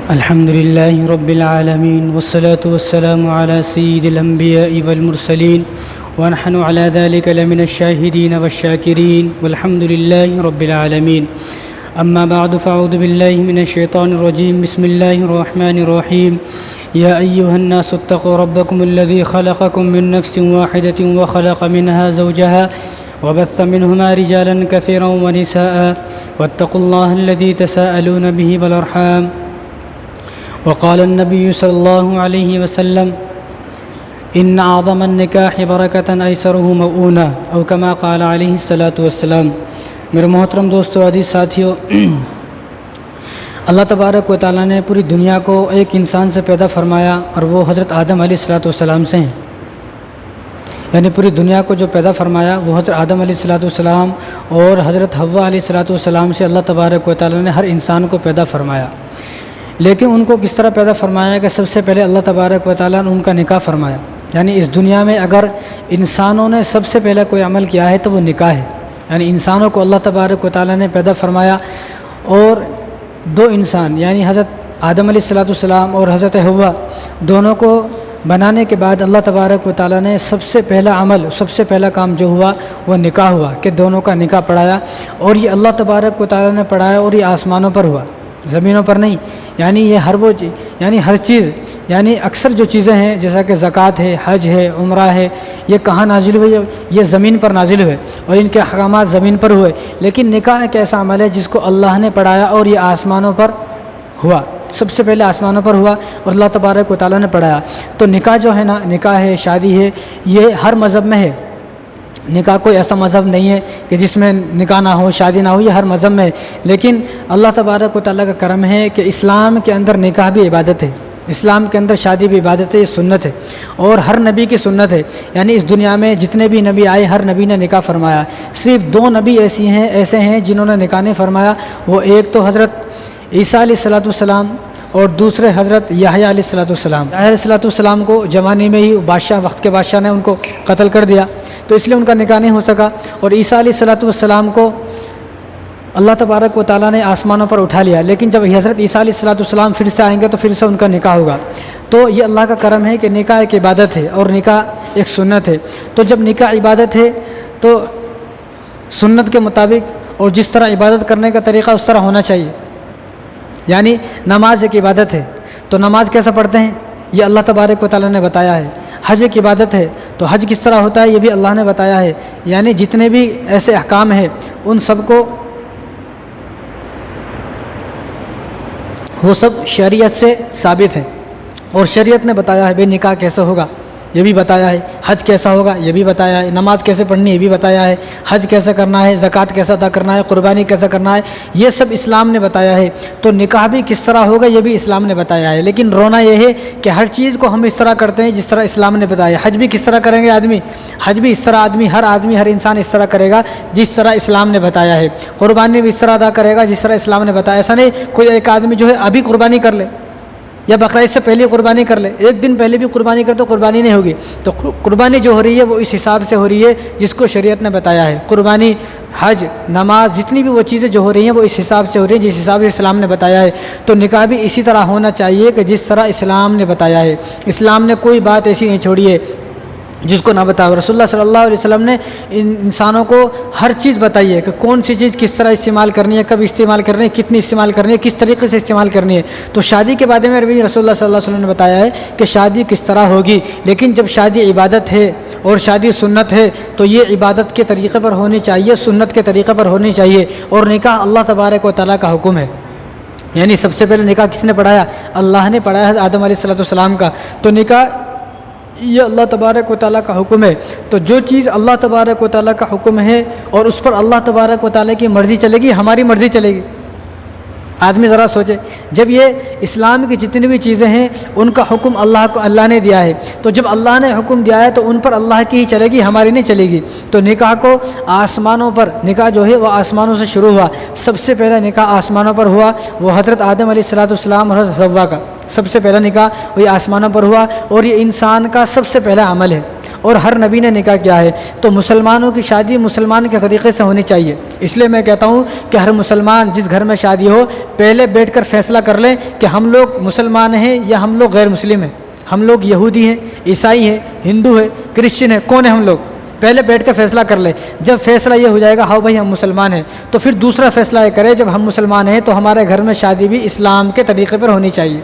अल्हम्दुलिल्लाहि रब्बिल आलमीन वस्सलातु वस्सलामु अला सय्यिदिल अंबियाइ वल मुरसलीन व नहनु अला ज़ालिका लमिनश शाहिदीन वश्शाकिरीन वल्हम्दुलिल्लाहि रब्बिल आलमीन। अम्मा बअदु फ़अऊज़ु बिल्लाहि मिनश शैतानिर रजीम। बिस्मिल्लाहिर रहमानिर रहीम। या अय्युहन नासु इत्तक़ू रब्बकुमुल्लज़ी ख़लक़कुम मिन नफ़्सिन वाहिदतिन व ख़लक़ मिनहा ज़ौजहा वबस्स मिनहुमा रिजालन कसीरन व निसाअ वत्तक़ुल्लाहल्लज़ी तसाअलून बिही वल अर्हाम। वक़ाल नबी सल्लल्लाहु अलैहि वसल्लम इन्न आज़मन निकाहि बरकतन ऐसरुहु मऊना औ कमा क़ाल अलैहि सलातु वस्सलाम। मेरे मोहतरम दोस्तों, अजीज़ साथियों, अल्लाह तबारक व तआला ने पूरी दुनिया को एक इंसान से पैदा फरमाया और वो हज़रत आदम अलैहिस्सलातु वस्सलाम से हैं। यानी पूरी दुनिया को जो पैदा फरमाया वो हज़रत आदम अलैहिस्सलातु वस्सलाम और हज़रत हव्वा अलैहिस्सलातु वस्सलाम से अल्लाह तबारक व तआला ने हर इंसान को पैदा फरमाया। लेकिन उनको किस तरह पैदा फरमाया कि सबसे पहले अल्लाह तबारक व तआला ने उनका निकाह फरमाया। यानी इस दुनिया में अगर इंसानों ने सबसे पहले कोई अमल किया है तो वो निकाह है। यानी इंसानों को अल्लाह तबारक व तआला ने पैदा फरमाया और दो इंसान यानी हज़रत आदम अलैहिस्सलाम और हज़रत हव्वा दोनों को बनाने के बाद अल्लाह तबारक व तआला ने सबसे पहला अमल, सबसे पहला काम जो हुआ वो निकाह हुआ कि दोनों का निकाह पढ़ाया। और ये अल्लाह तबारक व तआला ने पढ़ाया और ये आसमानों पर हुआ, ज़मीनों पर नहीं। यानी ये यानी हर चीज़, यानी अक्सर जो चीज़ें हैं जैसा कि ज़कात है, हज है, उम्रा है, ये कहाँ नाजिल हुए? ये ज़मीन पर नाजिल हुए और इनके अहकामात ज़मीन पर हुए। लेकिन निकाह एक ऐसा अमल है जिसको अल्लाह ने पढ़ाया और ये आसमानों पर हुआ, सबसे पहले आसमानों पर हुआ और अल्लाह तबारक व तआला ने पढ़ाया। तो निकाह जो है ना, निकाह है, शादी है, ये हर मज़हब में है। निकाह कोई ऐसा मज़हब नहीं है कि जिसमें निकाह ना हो, शादी ना हो, ये हर मज़हब में है। लेकिन अल्लाह तबारक व तआला का करम है कि इस्लाम के अंदर निकाह भी इबादत है, इस्लाम के अंदर शादी भी इबादत है, ये सुन्नत है और हर नबी की सुन्नत है। यानी इस दुनिया में जितने भी नबी आए हर नबी ने निकाह फरमाया। सिर्फ दो नबी ऐसे हैं जिन्होंने निकाह नहीं फरमाया। वो एक तो हज़रत ईसा अलैहिस्सलाम और दूसरे हज़रत याहया अलैहिस्सलाम। याहया अलैहिस्सलाम को ज़माने में ही बादशाह, वक्त के बादशाह ने उनको कत्ल कर दिया, तो इसलिए उनका निकाह नहीं हो सका। और ईसा अलैहिस्सलाम को अल्लाह तबारक व तआला ने आसमानों पर उठा लिया। लेकिन जब हज़रत ईसा अलैहिस्सलाम फिर से आएंगे तो फिर से उनका निकाह होगा। तो ये अल्लाह का करम है कि निकाह एक इबादत है और निकाह एक सुन्नत है। तो जब निकाह इबादत है तो सुन्नत के मुताबिक और जिस तरह इबादत करने का तरीक़ा उस तरह होना चाहिए। यानी नमाज एक इबादत है, तो नमाज कैसे पढ़ते हैं ये अल्लाह तबारक व तआला ने बताया है। हज एक इबादत है, तो हज किस तरह होता है ये भी अल्लाह ने बताया है। यानी जितने भी ऐसे अहकाम हैं उन सब को वो सब शरीयत से साबित है और शरीयत ने बताया है। भाई निकाह कैसे होगा ये भी बताया है, हज कैसा होगा ये भी बताया है, नमाज कैसे पढ़नी ये भी बताया है, हज कैसे करना है, ज़कात कैसा अदा करना है, कुर्बानी कैसे करना है, ये सब इस्लाम ने बताया है। तो निकाह भी किस तरह होगा ये भी इस्लाम ने बताया है। लेकिन रोना ये है कि हर चीज़ को हम इस तरह करते हैं जिस तरह इस्लाम ने बताया। हज भी किस तरह करेंगे आदमी, हज भी इस तरह हर इंसान इस तरह करेगा जिस तरह इस्लाम ने बताया है। कुर्बानी भी इस तरह अदा करेगा जिस तरह इस्लाम ने बताया। ऐसा नहीं कोई एक आदमी जो है अभी कुर्बानी कर ले या बकरीद से पहले कुर्बानी कर ले, एक दिन पहले भी कुर्बानी कर तो कुर्बानी नहीं होगी। तो कुर्बानी जो हो रही है वो इस हिसाब से हो रही है जिसको शरीयत ने बताया है। कुर्बानी, हज, नमाज, जितनी भी वो चीज़ें जो हो रही हैं वो इस हिसाब से हो रही है जिस हिसाब से इस्लाम ने बताया है। तो निकाह भी इसी तरह होना चाहिए कि जिस तरह इस्लाम ने बताया है। इस्लाम ने कोई बात ऐसी नहीं छोड़ी है जिसको ना बताओ। रसूलुल्लाह सल्लल्लाहु अलैहि वसल्लम ने इंसानों को हर चीज़ बताई है कि कौन सी चीज़ किस तरह इस्तेमाल करनी है, कब इस्तेमाल करनी है, कितनी इस्तेमाल करनी है, किस तरीके से इस्तेमाल करनी है। तो शादी के बारे में भी रसूलुल्लाह सल्लल्लाहु अलैहि वसल्लम ने बताया है कि शादी किस तरह होगी। लेकिन जब शादी इबादत है और शादी सुन्नत है तो ये इबादत के तरीक़े पर होनी चाहिए, सुन्नत के तरीक़े पर होनी चाहिए। और निकाह अल्लाह तबारक व तआला का हुक्म है। यानी सबसे पहले निकाह किसने पढ़ाया? अल्लाह ने पढ़ाया है आदम अलैहिस्सलाम का। तो निकाह ये अल्लाह तबारक व तआला का हुक्म है। तो जो चीज़ अल्लाह तबारक व तआला का हुक्म है और उस पर अल्लाह तबारक व तआला की मर्ज़ी चलेगी, हमारी मर्ज़ी चलेगी। आदमी ज़रा सोचे, जब ये इस्लाम की जितनी भी चीज़ें हैं उनका हुक्म अल्लाह ने दिया है, तो जब अल्लाह ने हुक्म दिया है तो उन पर अल्लाह की ही चलेगी, हमारी नहीं चलेगी। तो निकाह को आसमानों पर, निकाह जो है वो आसमानों से शुरू हुआ। सबसे पहला निकाह आसमानों पर हुआ, वो हज़रत आदम अलैहिस्सलाम और हज़रत हव्वा का सबसे पहला निकाह वही आसमानों पर हुआ। और ये इंसान का सबसे पहला अमल है और हर नबी ने निकाह किया है। तो मुसलमानों की शादी मुसलमान के तरीक़े से होनी चाहिए। इसलिए मैं कहता हूँ कि हर मुसलमान जिस घर में शादी हो पहले बैठकर फैसला कर लें कि हम लोग मुसलमान हैं या हम लोग गैर मुस्लिम हैं, हम लोग यहूदी हैं, ईसाई हैं, हिंदू हैं, क्रिश्चियन हैं, कौन है हम लोग। पहले बैठ कर फैसला कर ले। जब फैसला ये हो जाएगा हाँ भाई हम मुसलमान हैं, तो फिर दूसरा फैसला ये करें जब हम मुसलमान हैं तो हमारे घर में शादी भी इस्लाम के तरीक़े पर होनी चाहिए।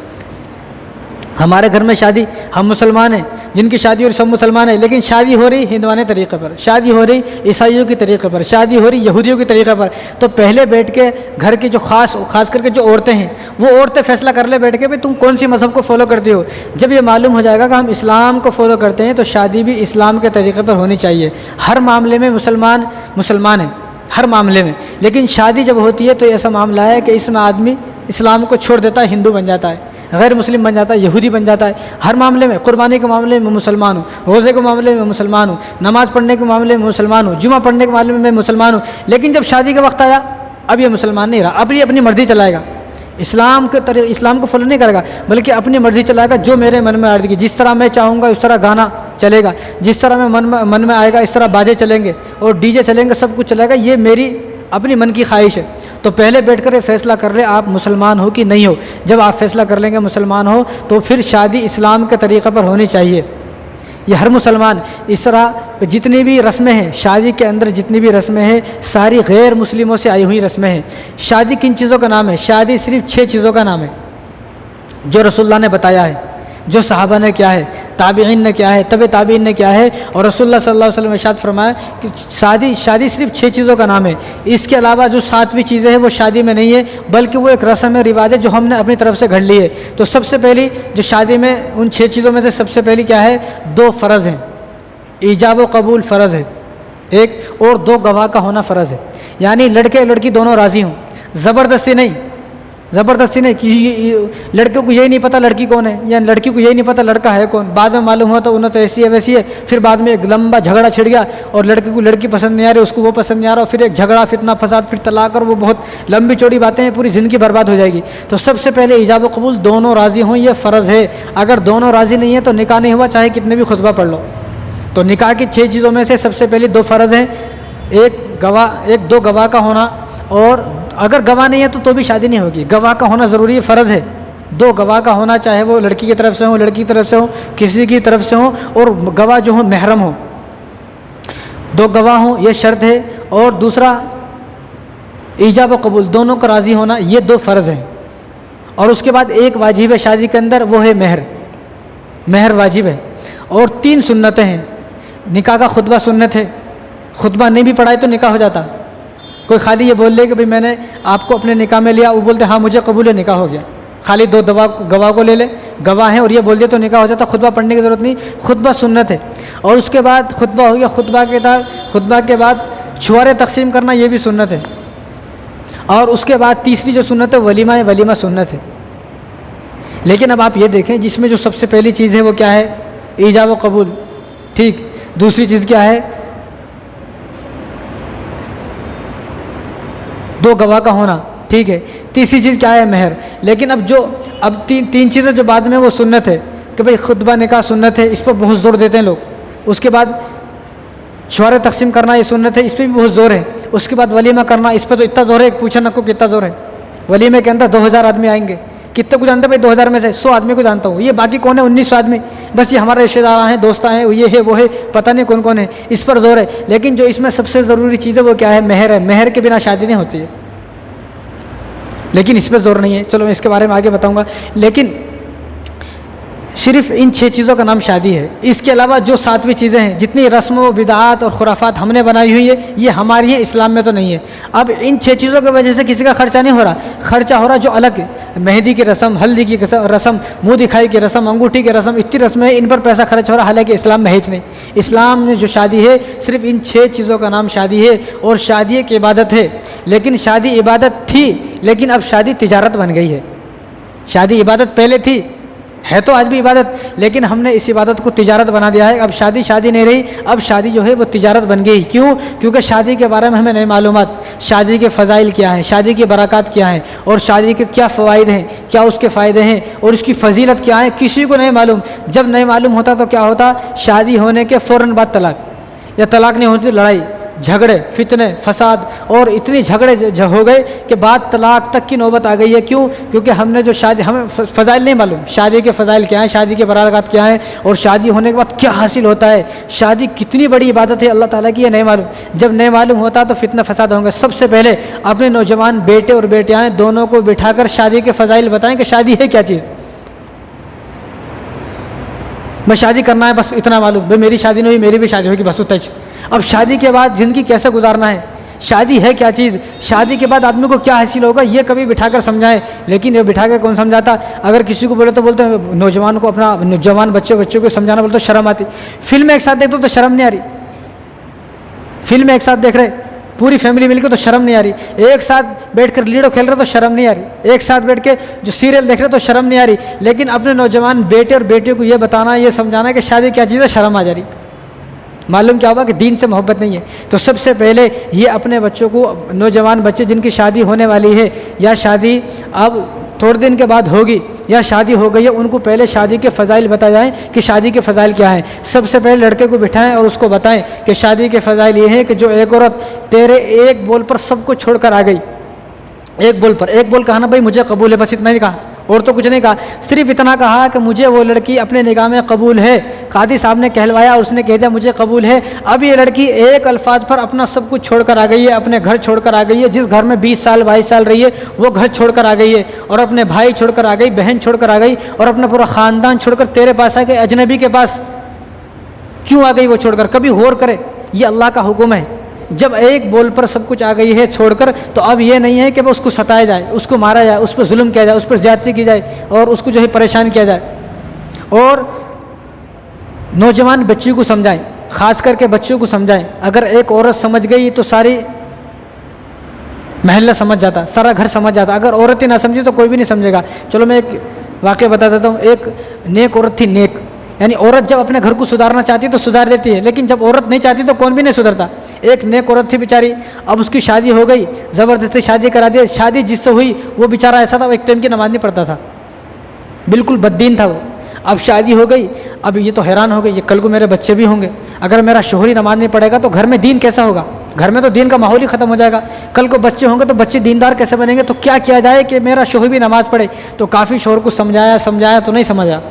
हमारे घर में शादी, हम मुसलमान हैं, जिनकी शादी हो रही सब मुसलमान हैं, लेकिन शादी हो रही हिंदवाने तरीक़े पर, शादी हो रही ईसाइयों के तरीक़े पर, शादी हो रही यहूदियों के तरीक़े पर। तो पहले बैठ के घर की जो खास करके जो औरतें हैं वो औरतें फैसला कर ले बैठ के भाई तुम कौन सी मज़हब को फॉलो करती हो। जब ये मालूम हो जाएगा कि हम इस्लाम को फॉलो करते हैं तो शादी भी इस्लाम के तरीक़े पर होनी चाहिए। हर मामले में मुसलमान है, हर मामले में। लेकिन शादी जब होती है तो ऐसा मामला है कि इसमें आदमी इस्लाम को छोड़ देता है, हिंदू बन जाता है, गैर मुस्लिम बन जाता है, यहूदी बन जाता है। हर मामले में, कुर्बानी के मामले में मुसलमान हूँ, रोज़े के मामले में मुसलमान हूँ, नमाज़ पढ़ने के मामले में मुसलमान हूँ, जुमा पढ़ने के मामले में मुसलमान हूँ। लेकिन जब शादी का वक्त आया अब ये मुसलमान नहीं रहा, अब ये अपनी मर्ज़ी चलाएगा, इस्लाम को फॉलो नहीं करेगा बल्कि अपनी मर्ज़ी चलाएगा जो मेरे मन में आएगी। जिस तरह मैं चाहूँगा उस तरह गाना चलेगा, जिस तरह मैं मन में आएगा इस तरह बाजे चलेंगे और डीजे चलेंगे, सब कुछ चलेगा, ये मेरी अपनी मन की ख्वाहिश है। तो पहले बैठकर ये फैसला कर ले आप मुसलमान हो कि नहीं हो। जब आप फैसला कर लेंगे मुसलमान हो तो फिर शादी इस्लाम के तरीक़े पर होनी चाहिए। ये हर मुसलमान इस तरह जितनी भी रस्में हैं, शादी के अंदर जितनी भी रस्में हैं सारी गैर मुस्लिमों से आई हुई रस्में हैं। शादी किन चीज़ों का नाम है? शादी सिर्फ 6 चीज़ों का नाम है जो रसूलुल्लाह ने बताया है, जो सहाबा ने क्या है, ताबीईन ने क्या है, तबे ताबीईन ने क्या है, और रसूलुल्लाह सल्लल्लाहु अलैहि वसल्लम ने इरशाद फरमाया कि शादी सिर्फ 6 चीज़ों का नाम है। इसके अलावा जो 7वीं चीज़ें हैं वो शादी में नहीं है बल्कि वो एक रस्म है, रिवाज है जो हमने अपनी तरफ से घड़ ली है। तो सबसे पहली जो शादी में उन 6 चीज़ों में से सबसे पहली क्या है? 2 फ़र्ज़ हैं, ईजाब व कबूल फ़र्ज़ है एक, और 2 गवाह का होना फ़र्ज़ है। यानी लड़के लड़की दोनों राज़ी हों, ज़बरदस्ती नहीं कि लड़के को यही नहीं पता लड़की कौन है या लड़की को यही नहीं पता लड़का है कौन, बाद में मालूम हुआ तो उन्हें तो ऐसी है वैसी है, फिर बाद में एक लंबा झगड़ा छिड़ गया और लड़के को लड़की पसंद नहीं आ रही, उसको वो पसंद नहीं आ रहा, फिर एक झगड़ा, फितना, फसाद, फिर तलाक, और वो बहुत लंबी चौड़ी बातें हैं, पूरी ज़िंदगी बर्बाद हो जाएगी। तो सबसे पहले ईजाब व कबूल दोनों राज़ी हों, ये फ़र्ज़ है। अगर दोनों राज़ी नहीं है तो निकाह नहीं हुआ, चाहे कितने भी खुतबा पढ़ लो। तो निकाह की 6 चीज़ों में से सबसे पहले 2 फ़र्ज़ हैं, 2 गवाह का होना, और अगर गवाह नहीं है तो भी शादी नहीं होगी, गवाह का होना ज़रूरी है, फ़र्ज़ है। 2 गवाह का होना, चाहे वो लड़की की तरफ से हो, लड़की की तरफ से हो, किसी की तरफ से हो, और गवाह जो हो महरम हो, 2 गवाह हो, ये शर्त है। और दूसरा ईजाब व कबूल दोनों का राज़ी होना, ये 2 फ़र्ज़ हैं। और उसके बाद एक वाजिब है शादी के अंदर, वो है महर वाजिब है। और 3 सुन्नतें हैं। निकाह का खुतबा सुन्नत है, खुतबा नहीं भी पढ़ाए तो निकाह हो जाता। कोई खाली ये बोल ले कि भाई मैंने आपको अपने निकाह में लिया, वो बोलते हाँ मुझे कबूल है, निकाह हो गया। खाली 2 गवाह को ले ले, गवाह हैं और ये बोल दिया तो निकाह हो जाता, खुतबा पढ़ने की ज़रूरत नहीं, खुतबा सुन्नत है। और उसके बाद खुतबा हो गया, खुतबा के बाद छुआरे तकसीम करना, ये भी सुन्नत है। और उसके बाद तीसरी जो सुन्नत है वलीमा सुन्नत है। लेकिन अब आप ये देखें, जिसमें जो सबसे पहली चीज़ है वो क्या है? ईजाब व कबूल, ठीक। दूसरी चीज़ क्या है? 2 गवाह का होना, ठीक है। तीसरी चीज़ क्या है? महर। लेकिन अब तीन चीज़ें जो बाद में वो सुन्नत है कि भाई खुतबा निकाह सुन्नत है, इस पर बहुत ज़ोर देते हैं लोग। उसके बाद छुआरे तकसीम करना ये सुन्नत है, इस पर भी बहुत ज़ोर है। उसके बाद वलीमा करना, इस पर तो इतना ज़ोर है, पूछा न को कितना ज़ोर है। वलीमे के अंदर 2000 आदमी आएंगे। कितने को जानते भाई? 2000 में से 100 आदमी को जानता हूँ, ये बाकी कौन है? 1900 आदमी, बस ये हमारे रिश्तेदार हैं, दोस्त हैं, ये है वो है, पता नहीं कौन कौन है, इस पर ज़ोर है। लेकिन जो इसमें सबसे ज़रूरी चीज़ है वो क्या है? महर है। महर के बिना शादी नहीं होती है, लेकिन इस पर ज़ोर नहीं है। चलो मैं इसके बारे में आगे बताऊंगा। लेकिन सिर्फ इन 6 चीज़ों का नाम शादी है। इसके अलावा जो 7वीं चीज़ें हैं, जितनी रस्म व बिदात और खुराफात हमने बनाई हुई है, ये हमारी है, इस्लाम में तो नहीं है। अब इन 6 चीज़ों की वजह से किसी का खर्चा नहीं हो रहा, खर्चा हो रहा जो अलग है। मेहंदी की रस्म, हल्दी की रस्म, मुँह दिखाई की रस्म, अंगूठी की रस्म, इतनी रस्में हैं, इन पर पैसा खर्च हो रहा, हालांकि इस्लाम में है नहीं। इस्लाम में जो शादी है सिर्फ इन 6 चीज़ों का नाम शादी है, और शादी एक इबादत है। लेकिन शादी इबादत थी, लेकिन अब शादी तिजारत बन गई है। शादी इबादत पहले थी, है तो आज भी इबादत, लेकिन हमने इस इबादत को तिजारत बना दिया है। अब शादी नहीं रही, अब शादी जो है वो तिजारत बन गई। क्यों? क्योंकि शादी के बारे में हमें नहीं मालूमात, शादी के फ़ज़ाइल क्या हैं, शादी की बरक़ात क्या हैं, और शादी के क्या फ़वाइद हैं, क्या उसके फ़ायदे हैं, और उसकी फजीलत क्या है, किसी को नहीं मालूम। जब नहीं मालूम होता तो क्या होता, शादी होने के फ़ौरन बाद तलाक, या तलाक नहीं होती लड़ाई झगड़े फितने फसाद, और इतनी झगड़े हो गए कि बाद तलाक तक की नौबत आ गई है। क्यों? क्योंकि हमने जो शादी, हमें फ़ज़ाइल नहीं मालूम, शादी के फ़ज़ाइल क्या हैं, शादी के बराक़ात क्या हैं, और शादी होने के बाद क्या हासिल होता है, शादी कितनी बड़ी इबादत है अल्लाह ताला की, ये नहीं मालूम। जब नहीं मालूम होता तो फितना फसाद होंगे। सबसे पहले अपने नौजवान बेटे और बेटियाँ दोनों को बिठाकर शादी के फ़ज़ाइल बताएँ कि शादी है क्या चीज़। मैं शादी करना है बस इतना मालूम, भाई मेरी शादी नहीं हुई, मेरी भी शादी होगी, बस उतना ही। अब शादी के बाद ज़िंदगी कैसे गुजारना है, शादी है क्या चीज़, शादी के बाद आदमी को क्या हासिल होगा, ये कभी बिठाकर समझाएं। लेकिन ये बिठाकर कौन समझाता? अगर किसी को बोले तो बोलते हैं नौजवान को, अपना नौजवान बच्चों को समझाना बोलते तो शर्म आती। फिल्म एक साथ देख दो तो शर्म नहीं आ रही, फिल्म एक साथ देख रहे पूरी फैमिली मिलकर तो शर्म नहीं आ रही, एक साथ बैठकर लीडो खेल रहे तो शर्म नहीं आ रही, एक साथ बैठ के जो सीरियल देख रहे तो शर्म नहीं आ रही। लेकिन अपने नौजवान बेटे और बेटियों को ये बताना, ये समझाना कि शादी क्या चीज़ है, शर्म आ जा रही। मालूम क्या होगा कि दीन से मोहब्बत नहीं है। तो सबसे पहले ये अपने बच्चों को, नौजवान बच्चे जिनकी शादी होने वाली है, या शादी अब थोड़े दिन के बाद होगी, या शादी हो गई है, उनको पहले शादी के फ़ज़ाइल बताए जाएँ कि शादी के फ़ज़ाइल क्या हैं। सबसे पहले लड़के को बिठाएं और उसको बताएं कि शादी के फ़ज़ाइल ये हैं कि जो एक औरत तेरे एक बोल पर सब कुछ छोड़कर आ गई, एक बोल पर, एक बोल कहा ना भाई मुझे कबूल है, बस इतना ही कहा, और तो कुछ नहीं कहा, सिर्फ इतना कहा कि मुझे वो लड़की अपने निगाह में कबूल है। कादी साहब ने कहलवाया, उसने कह दिया मुझे कबूल है। अब ये लड़की एक अल्फाज पर अपना सब कुछ छोड़कर आ गई है, अपने घर छोड़कर आ गई है, जिस घर में 20 साल 22 साल रही है वो घर छोड़कर आ गई है, और अपने भाई छोड़कर आ गई, बहन छोड़कर आ गई, और अपना पूरा ख़ानदान छोड़कर तेरे पास आ गई, अजनबी के पास। क्यों आ गई वो छोड़कर? कभी गौर करे, ये अल्लाह का हुक्म है। जब एक बोल पर सब कुछ आ गई है छोड़कर, तो अब ये नहीं है कि वो उसको सताया जाए, उसको मारा जाए, उस पर जुल्म किया जाए, उस पर ज़्यादती की जाए, और उसको जो है परेशान किया जाए। और नौजवान बच्चियों को समझाएं, ख़ास करके बच्चों को समझाएं। अगर एक औरत समझ गई तो सारी महल्ला समझ जाता, सारा घर समझ जाता। अगर औरत ही ना समझी तो कोई भी नहीं समझेगा। चलो मैं एक वाक़या बता देता हूँ। एक नेक औरत थी, नेक यानी औरत जब अपने घर को सुधारना चाहती है तो सुधार देती है, लेकिन जब औरत नहीं चाहती तो कौन भी नहीं सुधरता। एक नेक औरत थी बेचारी, अब उसकी शादी हो गई, ज़बरदस्ती शादी करा दी। शादी जिससे हुई वो बेचारा ऐसा था, वो एक टाइम की नमाज़ नहीं पढ़ता था, बिल्कुल बद्दीन था वो। अब शादी हो गई, अब ये तो हैरान हो गई, ये कल को मेरे बच्चे भी होंगे, अगर मेरा शोहर ही नमाज़ नहीं पढ़ेगा तो घर में दीन कैसा होगा, घर में तो दीन का माहौल ही ख़त्म हो जाएगा। कल को बच्चे होंगे तो बच्चे दीनदार कैसे बनेंगे। तो क्या किया जाए कि मेरा शोहर भी नमाज़ पढ़े। तो काफ़ी शोहर को समझाया तो नहीं समझा,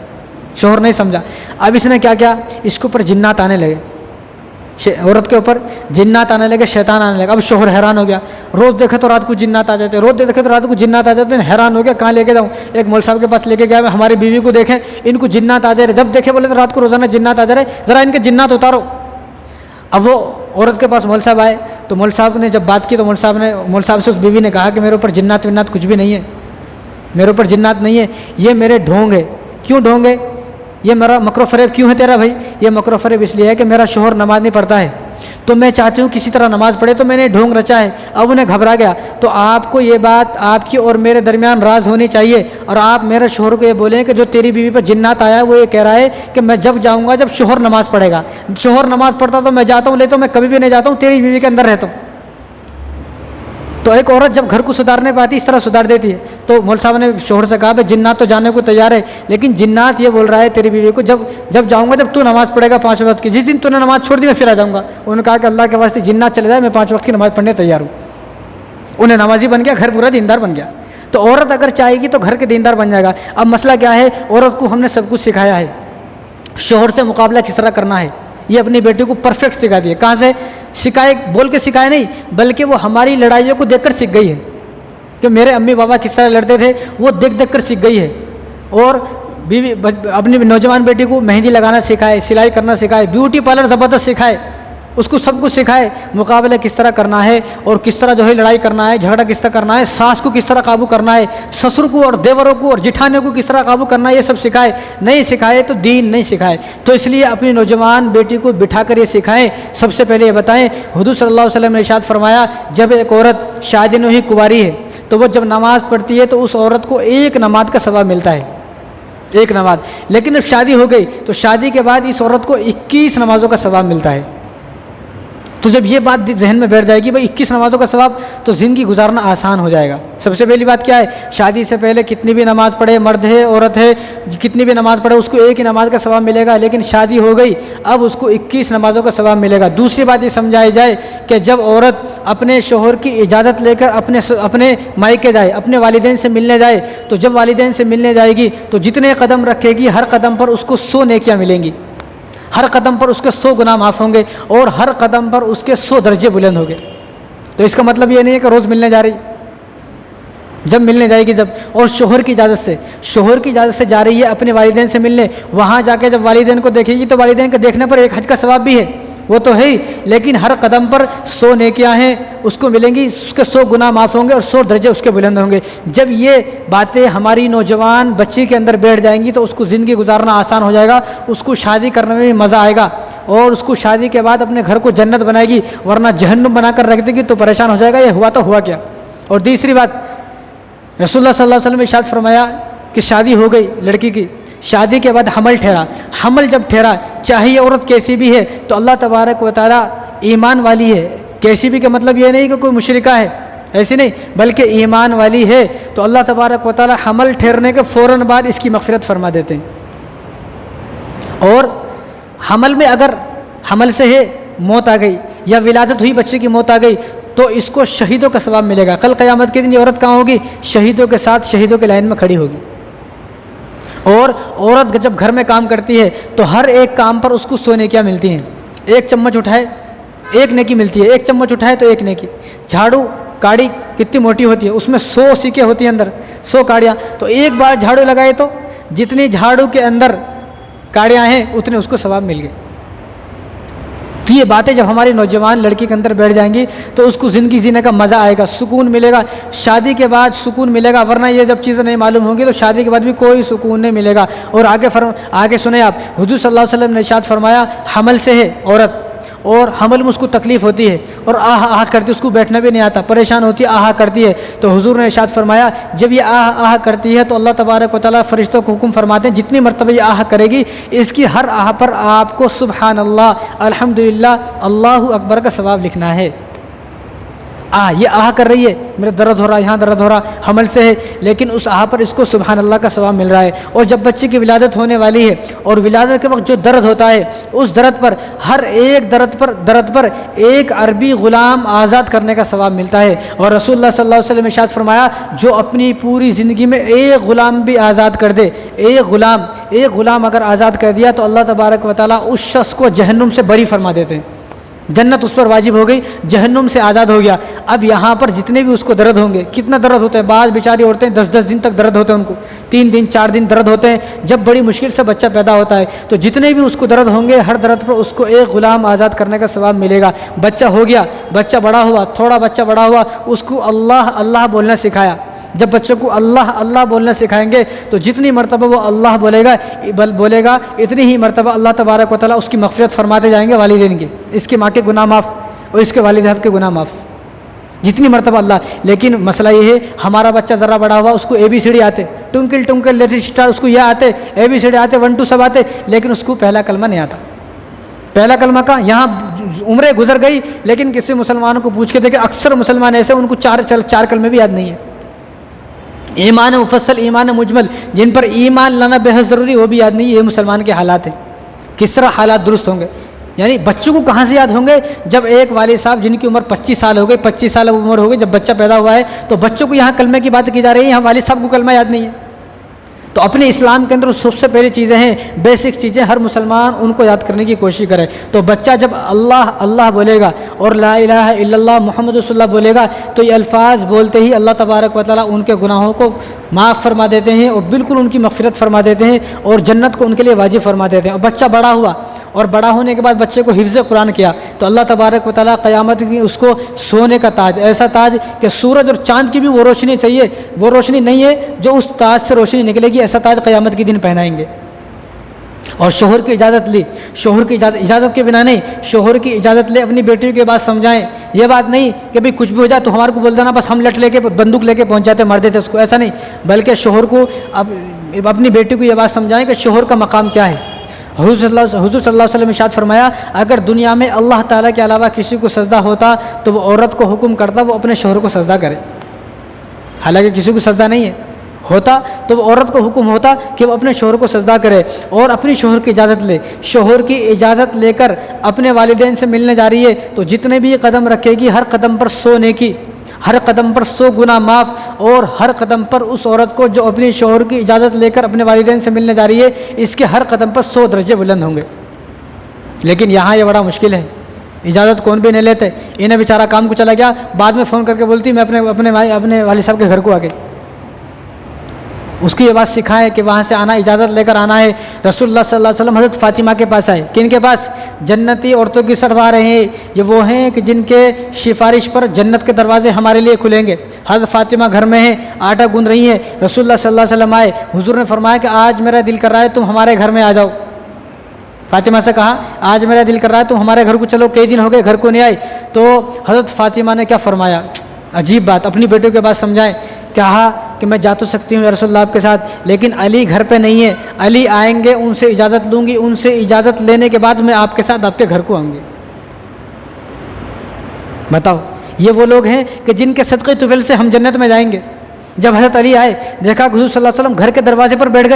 शोहर नहीं समझा। अब इसने क्या किया, इसके ऊपर जिन्नात आने लगे, औरत के ऊपर जिन्नात आने लगे, शैतान आने लगे। अब शोहर हैरान हो गया, रोज़ देखे तो रात को जिन्नात आ जाते, रोज़ देखे तो रात को जिन्नात आ जाते। मैं हैरान हो गया, कहाँ लेके जाऊँ। एक मौलवी साहब के पास लेके गया, मैं हमारी बीवी को देखें, इनको जिन्नात आ जा रहे, जब देखे बोले तो रात को रोज़ाना जिन्नात आ जा रहे, ज़रा इनके जिन्नात उतारो। अब वो औरत के पास मौलवी साहब आए, तो मौलवी साहब ने जब बात की तो मौलवी साहब से उस बीवी ने कहा कि मेरे ऊपर जिन्नात विन्नात कुछ भी नहीं है, मेरे ऊपर जिन्नात नहीं है, ये मेरे ढोंग है। क्यों ढोंग है? ये मेरा मकरो फरेब क्यों है तेरा भाई? ये मकरो फरेब इसलिए है कि मेरा शोहर नमाज नहीं पढ़ता है, तो मैं चाहती हूँ किसी तरह नमाज पढ़े, तो मैंने ढोंग रचा है। अब उन्हें घबरा गया। तो आपको ये बात आपकी और मेरे दरमियान राज होनी चाहिए, और आप मेरे शोहर को ये बोलें कि जो तेरी बीवी पर जिन्नात आया वो ये कह रहा है कि मैं जब जाऊँगा जब शोहर नमाज पढ़ेगा। शोहर नमाज पढ़ता तो मैं जाता हूँ, ले तो मैं कभी भी नहीं जाता हूँ, तेरी बीवी के अंदर रहता हूँ। तो एक औरत जब घर को सुधारने पाती इस तरह सुधार देती है। तो मौलवी साहब ने शोहर से कहा भाई जिन्नात तो जाने को तैयार है, लेकिन जिन्नात ये बोल रहा है तेरी बीवी को जब जाऊँगा जब तू नमाज़ पढ़ेगा 5 वक्त की, जिस दिन तूने नमाज़ छोड़ दी मैं फिर आ जाऊँगा। उन्होंने कहा कि अल्लाह के वास्ते जिन्नात चले जाए, मैं 5 वक्त की नमाज़ पढ़ने तैयार हूँ। उन्हें नमाजी बन गया, घर पूरा दीनदार बन गया। तो औरत अगर चाहेगी तो घर के दीनदार बन जाएगा। अब मसला क्या है, औरत को हमने सब कुछ सिखाया है, शोहर से मुकाबला किस तरह करना है ये अपनी बेटी को परफेक्ट सिखा दिए। कहाँ से सिखाए? बोल के सिखाए नहीं, बल्कि वो हमारी लड़ाइयों को देखकर सीख गई है कि मेरे अम्मी बाबा किस तरह लड़ते थे, वो देख कर सीख गई है। और बीवी अपनी नौजवान बेटी को मेहंदी लगाना सिखाए, सिलाई करना सिखाए, ब्यूटी पार्लर ज़बरदस्त सिखाए, उसको सब कुछ सिखाए, मुकाबला किस तरह करना है और किस तरह जो है लड़ाई करना है, झगड़ा किस तरह करना है, सास को किस तरह काबू करना है, ससुर को और देवरों को और जिठानियों को किस तरह काबू करना है, ये सब सिखाए। नहीं सिखाए तो दीन नहीं सिखाए। तो इसलिए अपनी नौजवान बेटी को बिठाकर ये सिखाएं। सबसे पहले ये बताएं, हुजूर सल्लल्लाहु अलैहि वसल्लम ने इरशाद फरमाया, जब एक औरत शादी नहीं कुंवारी है तो वो जब नमाज़ पढ़ती है तो उस औरत को एक नमाज का सवाब मिलता है। एक नमाज। लेकिन जब शादी हो गई तो शादी के बाद इस औरत को 21 नमाज़ों का सवाब मिलता है। तो जब ये बात जहन में बैठ जाएगी भाई 21 नमाज़ों का सवाब, तो ज़िंदगी गुजारना आसान हो जाएगा। सबसे पहली बात क्या है, शादी से पहले कितनी भी नमाज़ पढ़े, मर्द है औरत है, कितनी भी नमाज़ पढ़े उसको एक ही नमाज का सवाब मिलेगा। लेकिन शादी हो गई अब उसको 21 नमाज़ों का सवाब मिलेगा। दूसरी बात ये समझाई जाए कि जब औरत अपने शोहर की इजाज़त लेकर अपने मायके जाए, अपने वालिदैन से मिलने जाए, तो जब वालिदैन से मिलने जाएगी तो जितने कदम रखेगी हर कदम पर उसको 100 नेकियाँ मिलेंगी, हर कदम पर उसके 100 गुनाह माफ़ होंगे और हर कदम पर उसके 100 दर्जे बुलंद होंगे। तो इसका मतलब ये नहीं है कि रोज़ मिलने जा रही, जब मिलने जाएगी जब, और शोहर की इजाज़त से जा रही है अपने वालिदैन से मिलने, वहाँ जाके जब वालिदैन को देखेगी तो वालिदैन के देखने पर एक हज का सवाब भी है, वो तो है ही, लेकिन हर कदम पर 100 नेकियां हैं उसको मिलेंगी, उसके 100 गुनाह माफ़ होंगे और 100 दर्जे उसके बुलंद होंगे। जब ये बातें हमारी नौजवान बच्ची के अंदर बैठ जाएंगी तो उसको ज़िंदगी गुजारना आसान हो जाएगा, उसको शादी करने में भी मज़ा आएगा और उसको शादी के बाद अपने घर को जन्नत बनाएगी, वरना जहन्नुम बनाकर रख देगी तो परेशान हो जाएगा, ये हुआ तो हुआ क्या। और तीसरी बात, रसूलुल्लाह सल्लल्लाहु अलैहि वसल्लम ने इरशाद फरमाया कि शादी हो गई लड़की की, शादी के बाद हमल ठहरा, हमल जब ठहरा चाहे ये औरत कैसी भी है तो अल्लाह तबारक व तआला ईमान वाली है, कैसी भी का मतलब ये नहीं कि कोई मुशरिका है, ऐसी नहीं, बल्कि ईमान वाली है, तो अल्लाह तबारक व तआला हमल ठहरने के फ़ौरन बाद इसकी मग़फ़िरत फरमा देते हैं। और हमल में अगर हमल से है मौत आ गई या विलादत हुई बच्चे की मौत आ गई तो इसको शहीदों का सवाब मिलेगा। कल क़यामत के दिन ये औरत कहाँ होगी, शहीदों के साथ शहीदों के लाइन में खड़ी होगी। और औरत जब घर में काम करती है तो हर एक काम पर उसको 100 नेकियाँ मिलती हैं। एक चम्मच उठाए एक नेकी मिलती है, एक चम्मच उठाए तो एक नेकी। झाड़ू काड़ी कितनी मोटी होती है, उसमें 100 सीके होती हैं अंदर, 100 काड़ियाँ, तो एक बार झाड़ू लगाए तो जितनी झाड़ू के अंदर काड़ियाँ हैं उतने उसको सवाब मिल गए। तो ये बातें जब हमारी नौजवान लड़की के अंदर बैठ जाएंगी तो उसको ज़िंदगी जीने का मज़ा आएगा, सुकून मिलेगा, शादी के बाद सुकून मिलेगा, वरना ये जब चीज़ें नहीं मालूम होंगी तो शादी के बाद भी कोई सुकून नहीं मिलेगा। और आगे सुने आप, हुज़ूर सल्लल्लाहु अलैहि वसल्लम ने इरशाद फरमाया, हमल से है औरत और हमल में उसको तकलीफ़ होती है और आह आह करती है, उसको बैठना भी नहीं आता, परेशान होती है, आह करती है, तो हुजूर ने इरशाद फरमाया जब ये आह आह करती है तो अल्लाह तबारक व तआला फरिश्तों को हुक्म फरमाते हैं जितनी मरतबा ये आह करेगी इसकी हर आह पर आपको सुबहान अल्लाह, अल्हम्दुलिल्लाह, अल्लाहु अकबर का सवाब लिखना है। ये आह कर रही है, मेरा दर्द हो रहा है, यहाँ दर्द हो रहा, हमल से है, लेकिन उस आह पर इसको सुबहान अल्लाह का सवाब मिल रहा है। और जब बच्चे की विलादत होने वाली है और विलादत के वक्त जो दर्द होता है उस दर्द पर, हर एक दर्द पर एक अरबी ग़ुलाम आज़ाद करने का सवाब मिलता है। और रसूलुल्लाह सल्लल्लाहु अलैहि वसल्लम ने इरशाद फरमाया जो अपनी पूरी ज़िंदगी में एक ग़ुलाम भी आज़ाद कर दे, एक ग़ुलाम अगर आज़ाद कर दिया तो अल्लाह तबारक व तआला उस शख्स को जहन्नुम से बरी फरमा देते हैं, जन्नत उस पर वाजिब हो गई, जहन्नुम से आज़ाद हो गया। अब यहाँ पर जितने भी उसको दर्द होंगे, कितना दर्द होता है, बाद बेचारी औरतें 10-10 दिन तक दर्द होते हैं, उनको 3 दिन 4 दिन दर्द होते हैं, जब बड़ी मुश्किल से बच्चा पैदा होता है, तो जितने भी उसको दर्द होंगे हर दर्द पर उसको एक ग़ुलाम आज़ाद करने का सवाब मिलेगा। बच्चा हो गया, बच्चा बड़ा हुआ, थोड़ा बच्चा बड़ा हुआ, उसको अल्लाह अल्लाह बोलना सिखाया। जब बच्चों को अल्लाह अल्लाह बोलना सिखाएंगे तो जितनी मरतबा वो अल्लाह बोलेगा इतनी ही मरतबा अल्लाह तबारक व तआला उसकी मग़फ़िरत फरमाते जाएंगे वालिदैन की, इसके माँ के गुनाह माफ़ और इसके वालिद साहब के गुनाह माफ़, जितनी मरतबा अल्लाह। लेकिन मसला ये है हमारा बच्चा ज़रा बड़ा हुआ, उसको ABCD आते, ट्विंकल ट्विंकल लिटिल स्टार, उसको यह आते, ABCD आते, 1 2 सब आते, लेकिन उसको पहला कलमा नहीं आता। पहला कलमा का यहाँ उम्रें गुजर गई, लेकिन किसी मुसलमानों को पूछ के देखे, अक्सर मुसलमान ऐसे उनको चार कलमे भी याद नहीं है। ईमान मुफस्सल, ईमान मुजमल, जिन पर ईमान लाना बेहद ज़रूरी, वो भी याद नहीं। ये मुसलमान के हालात हैं, किस तरह हालात दुरुस्त होंगे। यानी बच्चों को कहाँ से याद होंगे, जब एक वालिद साहब जिनकी उम्र 25 साल हो गई, 25 साल उम्र हो गई, जब बच्चा पैदा हुआ है तो बच्चों को यहाँ कलमे की बात की जा रही है, यहाँ वालिद साहब को कलमा याद नहीं है। तो अपने इस्लाम के अंदर सबसे पहली चीज़ें हैं, बेसिक चीज़ें, हर मुसलमान उनको याद करने की कोशिश करे। तो बच्चा जब अल्लाह अल्लाह बोलेगा और ला इलाहा इल्लल्लाह मुहम्मद रसूलुल्लाह बोलेगा तो ये अल्फाज बोलते ही अल्लाह तबारक व तआला उनके गुनाहों को माफ़ फरमा देते हैं और बिल्कुल उनकी मग़फ़िरत फरमा देते हैं और जन्नत को उनके लिए वाजिब फरमा देते हैं। और बच्चा बड़ा हुआ और बड़ा होने के बाद बच्चे को हिफ्ज़ कुरान किया तो अल्लाह तबारक व तआला क़यामत की उसको सोने का ताज, ऐसा ताज कि सूरज और चाँद की भी वो रोशनी चाहिए, वो रोशनी नहीं है जो उस ताज से रोशनी निकलेगी, ऐसा ताज क़यामत के दिन पहनाएंगे। और शोहर की इजाज़त ली, शोहर की इजाज़त के बिना नहीं, शोहर की इजाज़त ले, अपनी बेटियों के बात समझाएं। ये बात नहीं कि भाई कुछ भी हो जाए तो हमारे को बोल देना, बस हम लट लेके बंदूक लेके पहुंच जाते, मार देते उसको, ऐसा नहीं। बल्कि शोहर को अब अपनी बेटी को ये बात समझाएं कि शोहर का मकाम क्या है। हुज़ूर सल्लल्लाहु अलैहि वसल्लम ने इरशाद फरमाया, अगर दुनिया में अल्लाह ताला के अलावा किसी को सजदा होता तो वो औरत को हुक्म करता वो अपने शोहर को सजदा करे। हालांकि किसी को सजदा नहीं है, होता तो वो औरत को हुक्म होता कि वो अपने शोहर को सजदा करे और अपनी शोहर की इजाज़त ले। शोहर की इजाज़त लेकर अपने वालिदैन से मिलने जा रही है तो जितने भी कदम रखेगी हर कदम पर 100 नेकी, हर कदम पर 100 गुना माफ़, और हर कदम पर उस औरत को जो अपनी शोहर की इजाज़त लेकर अपने वालिदैन से मिलने जा रही है इसके हर कदम पर 100 दर्जे बुलंद होंगे। लेकिन यहाँ ये बड़ा मुश्किल है, इजाज़त कौन भी नहीं लेते। इन्हें बेचारा काम को चला गया, बाद में फ़ोन करके बोलती मैं अपने वालिद साहब के घर को आ गई। उसकी ये बात सिखाए कि वहाँ से आना, इजाज़त लेकर आना है। रसूलुल्लाह सल्लल्लाहु अलैहि वसल्लम हज़रत फ़ातिमा के पास आए। किन के पास? जन्नती औरतों की सरदार हैं ये, वो हैं कि जिनके सिफारिश पर जन्नत के दरवाजे हमारे लिए खुलेंगे। हज़रत फ़ातिमा घर में है, आटा गूंद रही हैं। रसूलुल्लाह सल्लल्लाहु अलैहि वसल्लम आए, हुज़ूर ने फरमाया कि आज मेरा दिल कर रहा है तुम हमारे घर में आ जाओ। फ़ातिमा से कहा आज मेरा दिल कर रहा है तुम हमारे घर को चलो, कई दिन हो गए घर को नहीं आई। तो हज़रत फ़ातिमा ने क्या फरमाया, अजीब बात, अपनी बेटियों के बात समझाएं। कहा कि मैं जा तो सकती हूँ या रसूलल्लाह आपके साथ, लेकिन अली घर पे नहीं है, अली आएंगे उनसे इजाज़त लूँगी, उनसे इजाज़त लेने के बाद मैं आपके साथ आपके घर को आऊँगी। बताओ, ये वो लोग हैं कि जिनके सदक़े तुफ़ैल से हम जन्नत में जाएंगे। जब हज़रत अली आए, देखा हुज़ूर सल्लल्लाहु अलैहि वसल्लम घर के दरवाजे पर बैठ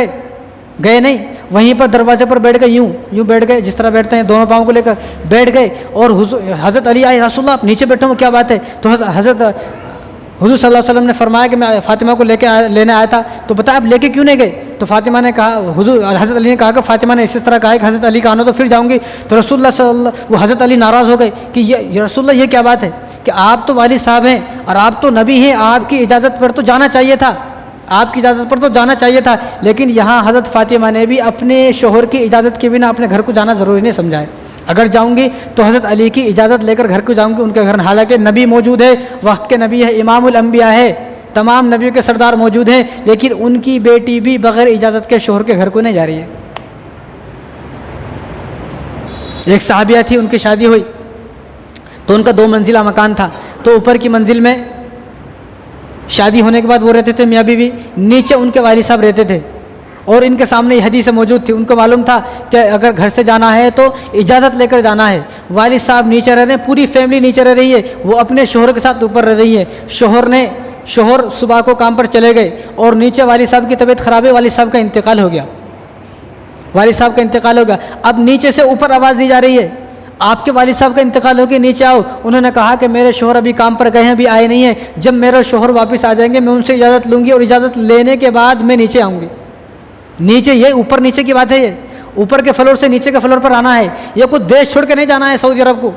गए नहीं, वहीं पर दरवाजे पर बैठ गए, यूँ बैठ गए जिस तरह बैठते हैं, दोनों पाँव को लेकर बैठ गए। और हज़रत अली आए, रसूलल्लाह आप नीचे बैठो, क्या बात है? तो हज़रत हुज़ूर सल्लल्लाहु अलैहि वसल्लम ने फरमाया कि मैं फ़ातिमा को लेने आया था। तो बता आप लेके क्यों नहीं गए? तो फ़ातिमा ने कहा, हज़रत अली ने कहा कि फ़ातिमा ने इस तरह कहा कि हज़रत अली का आना तो फिर जाऊँगी। तो वो हज़रत अली नाराज़ हो गए कि ये रसूलल्लाह ये क्या बात है कि आप तो वालिद साहब हैं और आप तो नबी हैं, आपकी इजाज़त पर तो जाना चाहिए था, आपकी इजाज़त पर तो जाना चाहिए था। लेकिन यहाँ हज़रत फ़ातिमा ने भी अपने शोहर की इजाज़त के बिना अपने घर को जाना ज़रूरी नहीं समझा है। अगर जाऊंगी तो हज़रत अली की इजाज़त लेकर घर को जाऊंगी उनके घर। हालांकि नबी मौजूद है, वक्त के नबी है, इमामुल अंबिया है, तमाम नबियों के सरदार मौजूद हैं, लेकिन उनकी बेटी भी बग़ैर इजाज़त के शोहर के घर को नहीं जा रही है। एक सहाबिया थी, उनकी शादी हुई तो उनका 2 मंजिला मकान था। तो ऊपर की मंजिल में शादी होने के बाद वो रहते थे मियाँ बीवी, नीचे उनके वालिद साहब रहते थे। और इनके सामने ये हदीस मौजूद थी, उनको मालूम था कि अगर घर से जाना है तो इजाज़त लेकर जाना है। वालिद साहब नीचे रह रहे हैं, पूरी फैमिली नीचे रह रही है, वो अपने शोहर के साथ ऊपर रह रही है। शोहर सुबह को काम पर चले गए और नीचे वालिद साहब की तबीयत ख़राब है, वालिद साहब का इंतकाल हो गया, अब नीचे से ऊपर आवाज़ दी जा रही है, आपके वालिद साहब का इंतकाल हो गया, नीचे आओ। उन्होंने कहा कि मेरे शोहर अभी काम पर गए हैं, अभी आए नहीं हैं, जब मेरे शोहर वापस आ जाएंगे मैं उनसे इजाज़त लूँगी और इजाज़त लेने के बाद मैं नीचे आऊँगी। नीचे, ये ऊपर नीचे की बात है, ये ऊपर के फ्लोर से नीचे के फ्लोर पर आना है, ये कुछ देश छोड़ के नहीं जाना है सऊदी अरब को,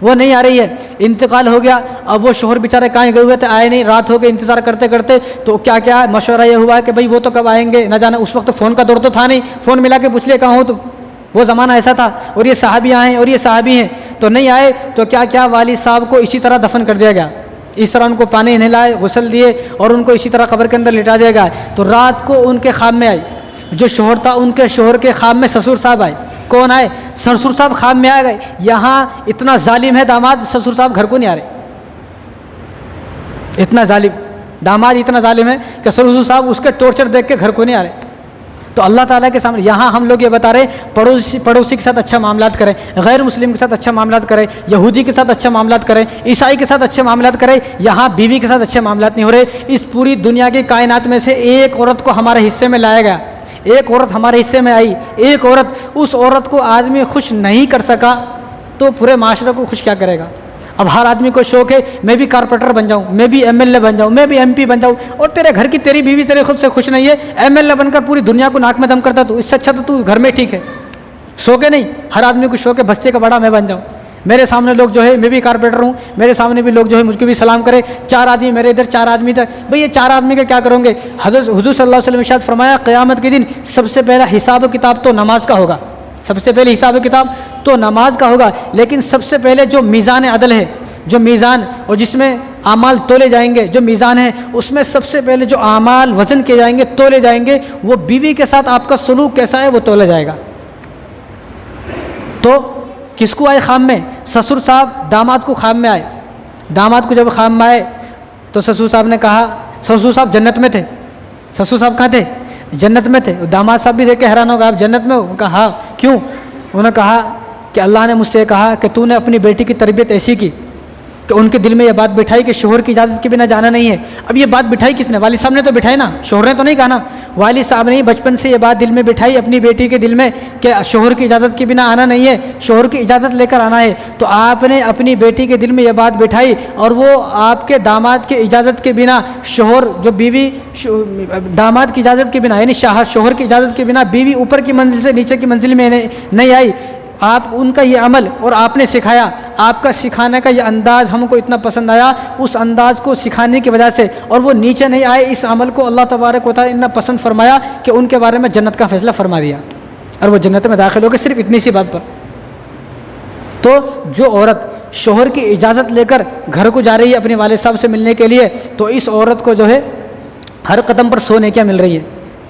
वो नहीं आ रही है। इंतकाल हो गया, अब वो शोहर बेचारे कहाँ गए हुए थे, आए नहीं, रात हो गई इंतज़ार करते करते। तो क्या मशवरा ये हुआ कि भाई वो तो कब आएंगे ना जाना। उस वक्त तो फ़ोन का दौर तो था नहीं, फ़ोन मिला के पूछ लिया कहाँ हो तुम, वो ज़माना ऐसा था। और ये सहाबियाँ हैं और ये सहाबी हैं, तो नहीं आए तो क्या वालिद साहब को इसी तरह दफन कर दिया गया। इस तरह उनको पानी नहलाए, गुस्ल दिए और उनको इसी तरह कब्र के अंदर लिटा दिया गया। तो रात को उनके ख्वाब में आई, जो शोहर था उनके शोहर के ख्वाब में ससुर साहब आए। कौन आए? ससुर साहब ख्वाब में आ गए। यहाँ इतना जालिम है दामाद, ससुर साहब घर को नहीं आ रहे, इतना जालिम दामाद, इतना जालिम है कि ससुर साहब उसके टॉर्चर देख के घर को नहीं आ रहे। तो अल्लाह ताला के सामने यहाँ हम लोग ये बता रहे हैं पड़ोसी के साथ अच्छा मामलात करें, गैर मुस्लिम के साथ अच्छा मामलात करें, यहूदी के साथ अच्छा मामलात करें, ईसाई के साथ अच्छे मामलात करें। यहाँ बीवी के साथ अच्छे मामलात नहीं हो रहे। इस पूरी दुनिया की कायनात में से एक औरत को हमारे हिस्से में लाया गया, एक औरत हमारे हिस्से में आई, एक औरत, उस औरत को आदमी खुश नहीं कर सका तो पूरे माशरे को खुश क्या करेगा। अब हर आदमी को शौक है मैं भी कारपोरेटर बन जाऊं, मैं भी एमएलए बन जाऊं, मैं भी एमपी बन जाऊं, और तेरे घर की तेरी बीवी तेरे खुद से खुश नहीं है, एमएलए बनकर पूरी दुनिया को नाक में दम करता तू, इससे अच्छा तो तू घर में ठीक है। शौक है नहीं, हर आदमी को शौक है बच्चे का बड़ा मैं बन जाऊँ, मेरे सामने लोग जो है मैं भी कारपोरेटर हूँ, मेरे सामने भी लोग जो है मुझको भी सलाम करे, 4 आदमी मेरे इधर 4 आदमी इधर। भाई ये 4 आदमी का क्या करोगे? हज़रत हुज़ूर सल्लल्लाहु अलैहि वसल्लम ने इरशाद फरमाया क़यामत के दिन सबसे पहला हिसाब किताब तो नमाज का होगा, सबसे पहले हिसाब किताब तो नमाज का होगा। लेकिन सबसे पहले जो मीज़ान अदल है, जो मीज़ान और जिसमें आमाल तोले जाएंगे, जो मीज़ान है उसमें सबसे पहले जो आमाल वज़न किए जाएंगे, तोले जाएंगे, वो बीवी के साथ आपका सलूक कैसा है वो तोला जाएगा। तो किसको आए ख्वाब में? ससुर साहब दामाद को ख्वाब में आए। दामाद को जब ख्वाब में आए तो ससुर साहब ने कहा, ससुर साहब जन्नत में थे। ससुर साहब कहाँ थे? जन्नत में थे। दामाद साहब भी देख के हैरान होगा, आप जन्नत में हो? कहा हाँ, क्यों? उन्होंने कहा कि अल्लाह ने मुझसे कहा कि तूने अपनी बेटी की तरबियत ऐसी की कि उनके दिल में ये बात बिठाई कि शोहर की इजाज़त के बिना जाना नहीं है। अब ये बात बिठाई किसने? वालिद साहब ने तो बिठाई ना, शोहर ने तो नहीं कहा ना। वालिद साहब ने बचपन से ये बात दिल में बिठाई अपनी बेटी के दिल में कि शोहर की इजाज़त के बिना आना नहीं है, शोहर की इजाज़त लेकर आना है। तो आपने अपनी बेटी के दिल में ये बात बिठाई और वो आपके दामाद की इजाज़त के बिना, शोहर जो बीवी दामाद की इजाज़त के बिना यानी शोहर की इजाज़त के बिना बीवी ऊपर की मंजिल से नीचे की मंजिल में नहीं आई। आप उनका ये अमल और आपने सिखाया, आपका सिखाने का ये अंदाज़ हमको इतना पसंद आया, उस अंदाज़ को सिखाने की वजह से, और वो नीचे नहीं आए, इस अमल को अल्लाह तबारक व तआला इतना पसंद फरमाया कि उनके बारे में जन्नत का फ़ैसला फरमा दिया और वो जन्नत में दाखिल हो गए सिर्फ इतनी सी बात पर। तो जो औरत शोहर की इजाज़त लेकर घर को जा रही है अपने वालिद साहब से मिलने के लिए, तो इस औरत को जो है हर कदम पर 100 नेकियां मिल रही है,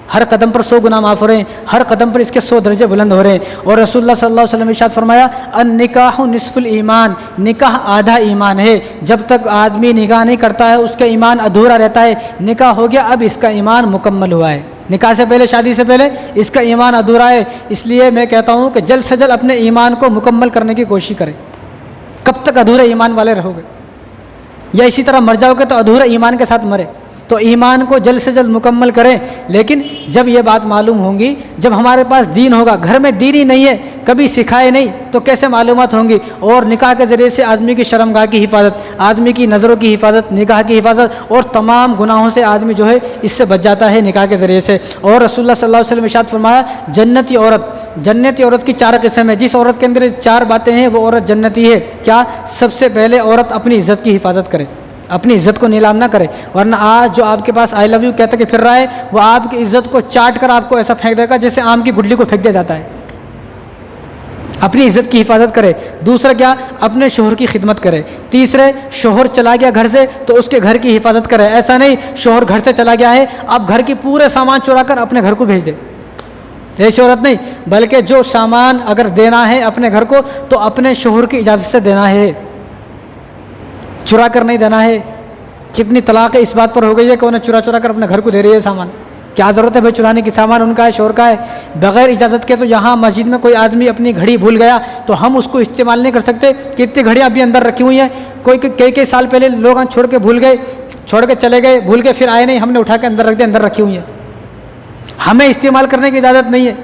हर कदम पर 100 गुनाह माफ़ हो रहे हैं, हर कदम पर इसके 100 दर्जे बुलंद हो रहे हैं। और रसूलुल्लाह सल्लल्लाहु अलैहि वसल्लम ने इरशाद फरमाया, अन निकाहु निस्फुल ईमान, निकाह आधा ईमान है। जब तक आदमी निकाह नहीं करता है उसका ईमान अधूरा रहता है। निकाह हो गया, अब इसका ईमान मुकम्मल हुआ है। निकाह से पहले, शादी से पहले इसका ईमान अधूरा है। इसलिए मैं कहता हूँ कि जल्द से जल्द अपने ईमान को मुकम्मल करने की कोशिश करें। कब तक अधूरे ईमान वाले रहोगे, या इसी तरह मर जाओगे तो अधूरे ईमान के साथ मरे। तो ईमान को जल्द से जल्द मुकम्मल करें। लेकिन जब ये बात मालूम होंगी, जब हमारे पास दीन होगा, घर में दीन ही नहीं है, कभी सिखाए नहीं, तो कैसे मालूमात होंगी। और निकाह के ज़रिए से आदमी की शर्मगाह की हिफाजत, आदमी की नज़रों की हिफाजत, निकाह की हिफाजत और तमाम गुनाहों से आदमी जो है इससे बच जाता है निकाह के ज़रिए से। और रसूलुल्लाह सल्लल्लाहु अलैहि वसल्लम ने इरशाद फरमाया, जन्नती औरत की 4 किस्म है। जिस औरत के अंदर 4 बातें हैं वो औरत जन्नती है। क्या? सबसे पहले औरत अपनी इज़्ज़त की हिफाजत करे, अपनी इज़्ज़त को नीलाम ना करे, वरना आज जो आपके पास आई लव यू कहते कि फिर रहा है, वो आपकी इज़्ज़त को चाट कर आपको ऐसा फेंक देगा जैसे आम की गुठली को फेंक दिया जाता है। अपनी इज़्ज़त की हिफाजत करे। दूसरा क्या? अपने शोहर की खिदमत करे। तीसरे, शोहर चला गया घर से तो उसके घर की हिफाजत करे। ऐसा नहीं शोहर घर से चला गया है, अब घर की पूरे सामान चुरा कर अपने घर को भेज दे, ऐसी औरत नहीं। बल्कि जो सामान अगर देना है अपने घर को तो अपने शोहर की इजाज़त से देना है, चुरा कर नहीं देना है। कितनी तलाक़ें इस बात पर हो गई है कि उन्हें चुरा चुरा कर अपने घर को दे रही है सामान। क्या ज़रूरत है भाई चुराने की? सामान उनका है, शोहर का है, बग़ैर इजाज़त के। तो यहाँ मस्जिद में कोई आदमी अपनी घड़ी भूल गया तो हम उसको इस्तेमाल नहीं कर सकते। कितनी घड़ियाँ अभी अंदर रखी हुई हैं, कई साल पहले लोग छोड़ के भूल गए, छोड़ के चले गए, भूल के फिर आए नहीं, हमने उठा के अंदर रख दिया, अंदर रखी हुई है। हमें इस्तेमाल करने की इजाज़त नहीं है।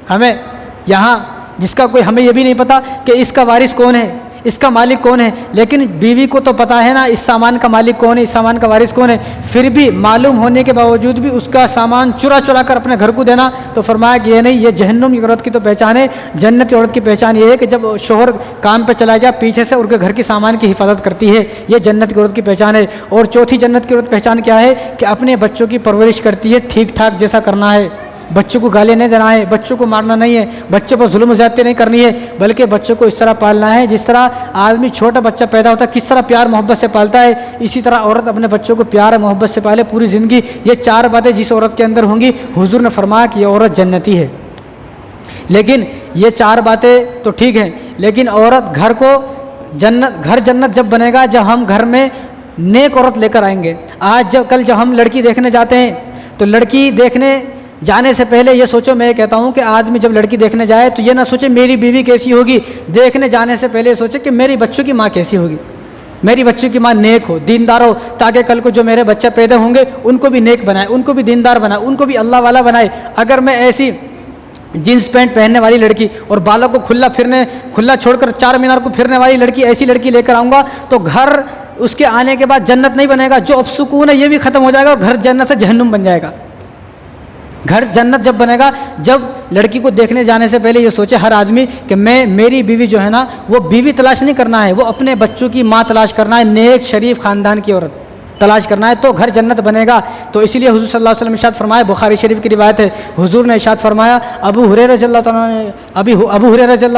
हमें यहाँ जिसका कोई, हमें ये भी नहीं पता कि इसका वारिस कौन है, इसका मालिक कौन है, लेकिन बीवी को तो पता है ना इस सामान का मालिक कौन है, इस सामान का वारिस कौन है। फिर भी मालूम होने के बावजूद भी उसका सामान चुरा चुरा कर अपने घर को देना, तो फरमाया कि ये नहीं, ये जहन्नुम की औरत की तो पहचान है। जन्नत औरत की पहचान ये है कि जब शोहर काम पे चला गया पीछे से उनके घर की सामान की हिफाजत करती है, ये जन्नत की औरत की पहचान है। और चौथी जन्नत की औरत पहचान क्या है कि अपने बच्चों की परवरिश करती है, ठीक ठाक जैसा करना है, बच्चों को गाली नहीं देना है, बच्चों को मारना नहीं है, बच्चों पर जुल्म ज़्यादती नहीं करनी है, बल्कि बच्चों को इस तरह पालना है जिस तरह आदमी छोटा बच्चा पैदा होता है किस तरह प्यार मोहब्बत से पालता है, इसी तरह औरत अपने बच्चों को प्यार मोहब्बत से पाले पूरी ज़िंदगी। ये 4 बातें जिस औरत के अंदर होंगी, हुजूर ने फरमाया कि ये औरत जन्नती है। लेकिन ये 4 बातें तो ठीक हैं, लेकिन औरत घर जन्नत जब बनेगा जब हम घर में नेक औरत लेकर आएंगे। आज कल जब हम लड़की देखने जाते हैं तो लड़की देखने जाने से पहले ये सोचो, मैं कहता हूँ कि आदमी जब लड़की देखने जाए तो ये ना सोचे मेरी बीवी कैसी होगी, देखने जाने से पहले सोचे कि मेरी बच्चों की माँ कैसी होगी, मेरी बच्चों की माँ नेक हो, दीनदार हो, ताकि कल को जो मेरे बच्चे पैदा होंगे उनको भी नेक बनाए, उनको भी दीनदार बनाए, उनको भी अल्लाह वाला बनाए। अगर मैं ऐसी जीन्स पैंट पहनने वाली लड़की और बालों को खुला छोड़कर 4 मीनार को फिरने वाली लड़की, ऐसी लड़की लेकर आऊँगा तो घर उसके आने के बाद जन्नत नहीं बनेगा, जो अब सुकून है ये भी ख़त्म हो जाएगा और घर जन्नत से जहन्नुम बन जाएगा। घर जन्नत जब बनेगा जब लड़की को देखने जाने से पहले ये सोचे हर आदमी कि मेरी बीवी जो है ना, वो बीवी तलाश नहीं करना है, वो अपने बच्चों की माँ तलाश करना है, नेक शरीफ ख़ानदान की औरत तलाश करना है, तो घर जन्नत बनेगा। तो इसीलिए हुजूर सल्लल्लाहु अलैहि वसल्लम इरशाद फरमाया, बुखारी शरीफ की रिवायत है, हुजूर ने इरशाद फरमाया, अबू हुरैरा रज़ियल्लाहु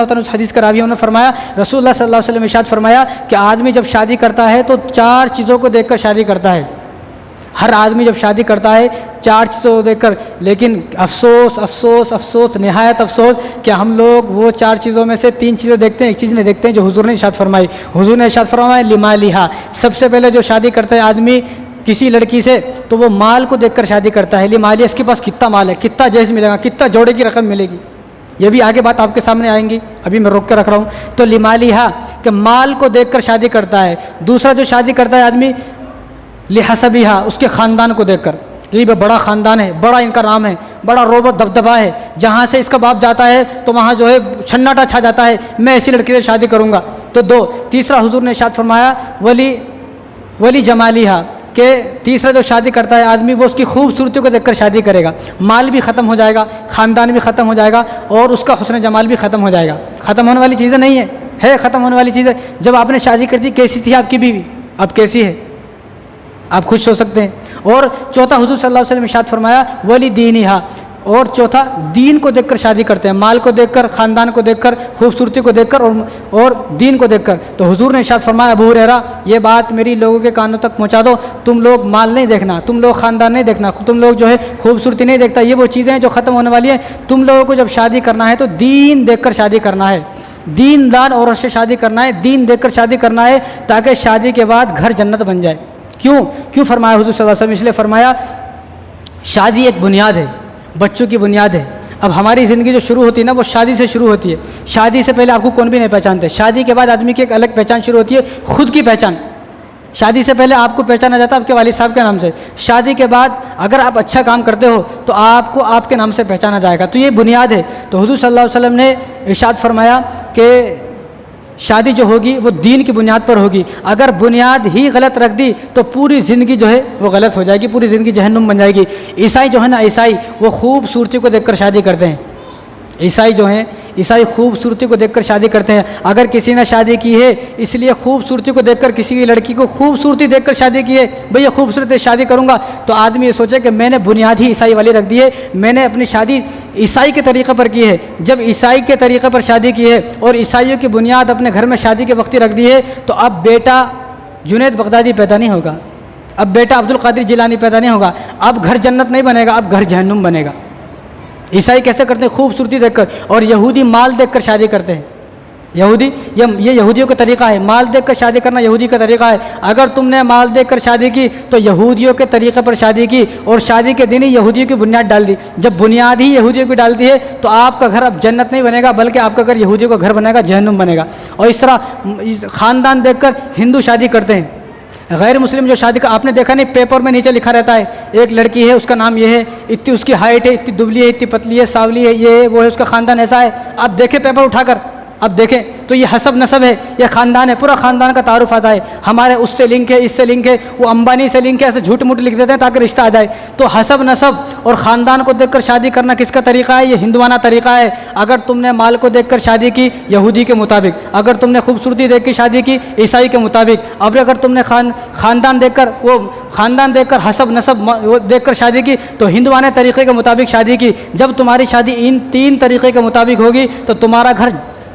अन्हु हदीस का रावी उन्होंने फरमाया, रसूलुल्लाह सल्लल्लाहु अलैहि वसल्लम इरशाद फरमाया कि आदमी जब शादी करता है तो 4 चीज़ों को देखकर शादी करता है। हर आदमी जब शादी करता है 4 चीज़ों को देखकर, लेकिन अफसोस अफसोस अफसोस निहायत अफसोस कि हम लोग वो 4 चीज़ों में से 3 चीज़ें देखते हैं, एक चीज़ नहीं देखते हैं जो हुजूर ने इरशाद फरमाई। हुजूर ने इरशाद फरमाया लिमालिहा, सबसे पहले जो शादी करता है आदमी किसी लड़की से तो वो माल को देखकर शादी करता है, लिमालिया इसके पास कितना माल है, कितना जहेज मिलेगा, कितना जोड़े की रकम मिलेगी, ये भी आगे बात आपके सामने आएंगी, अभी मैं रोक कर रख रहा हूँ। तो लिमालिहा कि माल को देखकर शादी करता है। दूसरा जो शादी करता है आदमी लिहसबिहा, उसके ख़ानदान को देखकर, ये बड़ा ख़ानदान है, बड़ा इनका नाम है, बड़ा रोबत दबदबा है, जहाँ से इसका बाप जाता है तो वहाँ जो है सन्नाटा छा जाता है, मैं ऐसी लड़की से शादी करूँगा। तो दो। तीसरा हुजूर ने इरशाद फरमाया वली जमालिहा कि तीसरा जो शादी करता है आदमी वो उसकी खूबसूरती को देखकर शादी करेगा। माल भी ख़त्म हो जाएगा, ख़ानदान भी ख़त्म हो जाएगा और उसका हुस्न जमाल भी ख़त्म हो जाएगा। ख़त्म होने वाली चीज़ें नहीं है ख़त्म होने वाली चीज़ें। जब आपने शादी कर दी, कैसी थी आपकी बीवी, अब कैसी है, आप खुश हो सकते हैं। और चौथा हुजूर सल्लल्लाहु अलैहि वसल्लम इरशाद फरमाया वली दीनिहा, और चौथा दीन को देखकर शादी करते हैं, माल को देखकर, ख़ानदान को देखकर, खूबसूरती को देखकर और दीन को देखकर। तो हुजूर ने इरशाद फरमाया अबू हुरैरा ये बात मेरी लोगों के कानों तक पहुंचा दो, तुम लोग माल नहीं देखना, तुम लोग ख़ानदान नहीं देखना, तुम लोग जो है खूबसूरती नहीं देखता, ये वो चीज़ें हैं जो ख़त्म होने वाली हैं। तुम लोगों को जब शादी करना है तो दीन देखकर शादी करना है, दीनदार औरत से शादी करना है, दीन देखकर शादी करना है, ताकि शादी के बाद घर जन्नत बन जाए। क्यों फरमाया हुजूर सल्लल्लाहु अलैहि वसल्लम, इसलिए फरमाया शादी एक बुनियाद है, बच्चों की बुनियाद है। अब हमारी ज़िंदगी जो शुरू होती है ना वो शादी से शुरू होती है। शादी से पहले आपको कौन भी नहीं पहचानते, शादी के बाद आदमी की एक अलग पहचान शुरू होती है, खुद की पहचान। शादी से पहले आपको पहचाना जाता है आपके वालिद साहब के नाम से, शादी के बाद अगर आप अच्छा काम करते हो तो आपको आपके नाम से पहचाना जाएगा। तो ये बुनियाद है। तो हुजूर सल्लल्लाहु अलैहि वसल्लम ने इरशाद फरमाया कि शादी जो होगी वो दीन की बुनियाद पर होगी। अगर बुनियाद ही गलत रख दी तो पूरी ज़िंदगी जो है वो गलत हो जाएगी, पूरी ज़िंदगी जहन्नुम बन जाएगी। ईसाई जो है ना, ईसाई वो खूबसूरती को देखकर शादी करते हैं। ईसाई जो हैं, ईसाई खूबसूरती को देखकर शादी करते हैं। अगर किसी ने शादी की है इसलिए खूबसूरती को देखकर, किसी की लड़की को खूबसूरती देखकर शादी की है, भैया खूबसूरत शादी करूंगा, तो आदमी ये सोचे कि मैंने बुनियाद ही ईसाई वाली रख दी है, मैंने अपनी शादी ईसाई के तरीक़े पर की है। जब ईसाई के तरीक़े पर शादी की है और ईसाइयों की बुनियाद अपने घर में शादी के वक्त ही रख दी है, तो अब बेटा जुनैद बगदादी पैदा नहीं होगा, अब बेटा अब्दुल कादिर जिलानी पैदा नहीं होगा, अब घर जन्नत नहीं बनेगा, अब घर जहन्नुम बनेगा। ईसाई कैसे करते हैं, खूबसूरती देखकर। और यहूदी माल देखकर शादी करते हैं। यहूदी, ये यहूदियों का तरीक़ा है, माल देखकर शादी करना यहूदी का तरीक़ा है। अगर तुमने माल देखकर शादी की तो यहूदियों के तरीक़े पर शादी की और शादी के दिन ही यहूदियों की बुनियाद डाल दी। जब बुनियाद ही यहूदियों की डालती है तो आपका घर अब जन्नत नहीं बनेगा, बल्कि आपका घर यहूदियों का घर बनेगा, जहन्नुम बनेगा। और इस तरह ख़ानदान देखकर हिंदू शादी करते हैं। गैर मुस्लिम जो शादी का आपने देखा नहीं, पेपर में नीचे लिखा रहता है एक लड़की है, उसका नाम ये है, इतनी उसकी हाइट है, इतनी दुबली है, इतनी पतली है, सावली है, ये है, वो है, उसका ख़ानदान ऐसा है। आप देखें पेपर उठाकर, अब देखें तो ये हसब नसब है, ये ख़ानदान है, पूरा ख़ानदान का तारुफ आता है, हमारे उससे लिंक है, इससे लिंक है, वो अंबानी से लिंक है, ऐसे झूठ मूठ लिख देते हैं ताकि रिश्ता आ जाए। तो हसब नसब और ख़ानदान को देखकर शादी करना किसका तरीक़ा है, ये हिंदुआना तरीक़ा है। अगर तुमने माल को देखकर शादी की यहूदी के मुताबिक, अगर तुमने खूबसूरती देख के शादी की ईसाई के मुताबिक, अब अगर तुमने ख़ानदान देखकर हसब नसब देखकर शादी की तो हिंदुआने तरीक़े के मुताबिक शादी की। जब तुम्हारी शादी इन 3 तरीक़े के मुताबिक होगी तो तुम्हारा घर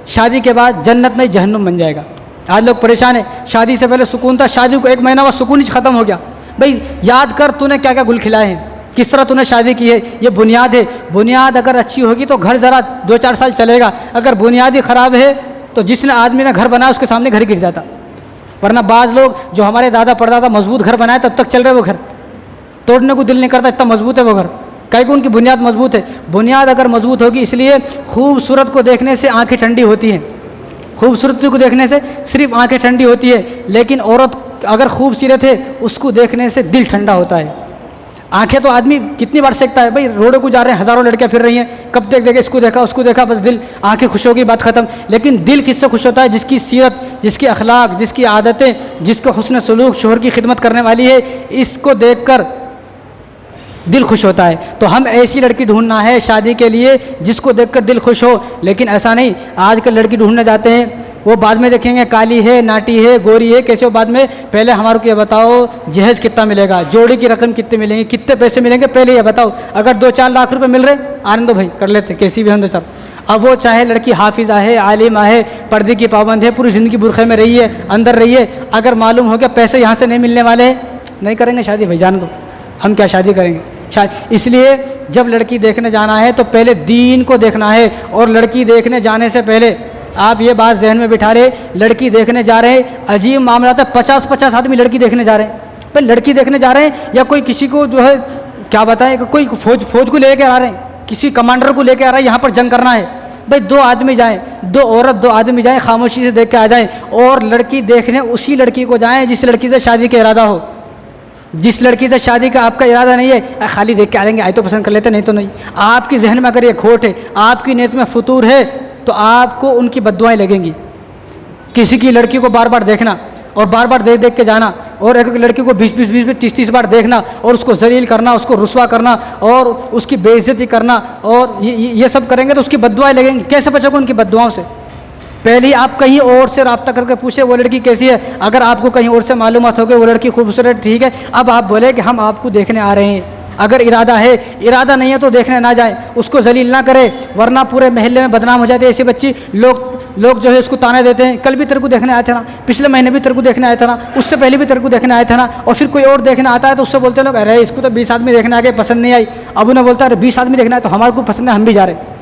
शादी के बाद जन्नत नहीं जहन्नुम बन जाएगा। आज लोग परेशान हैं, शादी से पहले सुकून था, शादी को 1 महीना बाद सुकून ही ख़त्म हो गया। भाई याद कर तूने क्या क्या गुल खिलाए हैं, किस तरह तूने शादी की है, ये बुनियाद है। बुनियाद अगर अच्छी होगी तो घर ज़रा 2-4 साल चलेगा, अगर बुनियाद ही ख़राब है तो जिसने आदमी ने घर बनाया उसके सामने घर गिर जाता। वरना बाज़ लोग जो हमारे दादा परदादा मजबूत घर बनाए तब तक चल रहे वो घर, तोड़ने को दिल नहीं करता, इतना मजबूत है वो घर, कहीं को उनकी बुनियाद मजबूत है। बुनियाद अगर मजबूत होगी, इसलिए खूबसूरत को देखने से आंखें ठंडी होती हैं, खूबसूरती को देखने से सिर्फ आंखें ठंडी होती है, लेकिन औरत अगर खूबसूरत है उसको देखने से दिल ठंडा होता है। आंखें तो आदमी कितनी बार सेकता है, भाई रोडों को जा रहे हैं, हज़ारों लड़कियां फिर रही हैं, कब तक देखे, इसको देखा उसको देखा, बस दिल आंखें खुश होगी, बात ख़त्म। लेकिन दिल किससे खुश होता है, जिसकी सीरत, जिसकी अखलाक, जिसकी आदतें, जिसको हुस्न सलूक, शोहर की खिदमत करने वाली है, इसको देखकर दिल खुश होता है। तो हम ऐसी लड़की ढूंढना है शादी के लिए जिसको देखकर दिल खुश हो। लेकिन ऐसा नहीं, आजकल लड़की ढूंढने जाते हैं, वो बाद में देखेंगे काली है, नाटी है, गोरी है, कैसे हो बाद में, पहले हमारे को ये बताओ जहेज कितना मिलेगा, जोड़ी की रकम कितनी मिलेंगी, कितने पैसे मिलेंगे, पहले ये बताओ। अगर 2-4 लाख रुपए मिल रहे, आने दो भाई, कर लेते, कैसी भी हम तो सब। अब वो चाहे लड़की हाफिज़ा है, आलिमा है, पर्दे की पाबंद है, पूरी ज़िंदगी बुरखे में रही है, अंदर रही है, अगर मालूम हो गया पैसे यहाँ से नहीं मिलने वाले हैं, नहीं करेंगे शादी भाई, जान दो, हम क्या शादी करेंगे। इसलिए जब लड़की देखने जाना है तो पहले दीन को देखना है। और लड़की देखने जाने से पहले आप ये बात जहन में बिठा रहे, लड़की देखने जा रहे हैं, अजीब मामला था, 50-50 आदमी लड़की देखने जा रहे हैं। भाई लड़की देखने जा रहे हैं या कोई किसी को जो है क्या बताएं कि कोई फौज को लेकर आ रहे हैं, किसी कमांडर को लेकर आ रहा है, यहाँ पर जंग करना है। भाई दो आदमी जाएं, दो औरत दो आदमी जाएं, खामोशी से देख के आ जाएं और लड़की देखने उसी लड़की को जाएं जिस लड़की से शादी का इरादा हो। जिस लड़की से शादी का आपका इरादा नहीं है, खाली देख के आ जाएंगे, आए तो पसंद कर लेते, नहीं तो नहीं। आपके जहन में अगर ये खोट है, आपकी नीयत में फतूर है, तो आपको उनकी बद्दुआएं लगेंगी। किसी की लड़की को बार बार देखना और बार बार देख देख के जाना और एक लड़की को 20 30 बार देखना और उसको जलील करना, उसको रुस्वा करना और उसकी बेइज्जती करना और ये सब करेंगे तो उसकी बद्दुआएं लगेंगी। कैसे बचोगे उनकी बद्दुआओं से? पहले ही आप कहीं और से रब्ता करके पूछे वो लड़की कैसी है। अगर आपको कहीं और से मालूमात हो गई वो लड़की खूबसूरत ठीक है, अब आप बोले कि हम आपको देखने आ रहे हैं। अगर इरादा है, इरादा नहीं है तो देखने ना जाए, उसको जलील ना करे, वरना पूरे महल्ले में बदनाम हो जाते हैं ऐसी बच्ची। लोग जो है उसको ताने देते हैं, कल भी तेरे को देखने आए थे ना, पिछले महीने भी तेरे को देखने आया था ना, उससे पहले भी तेरे को देखने आया था ना। और फिर कोई और देखने आता है तो उससे बोलते हैं लोग, अरे इसको तो 20 आदमी देखने आ गए, पसंद नहीं आई। अब उन्हें बोलता है अरे 20 आदमी देखना है तो हमारे को पसंद है, हम भी जा रहे हैं।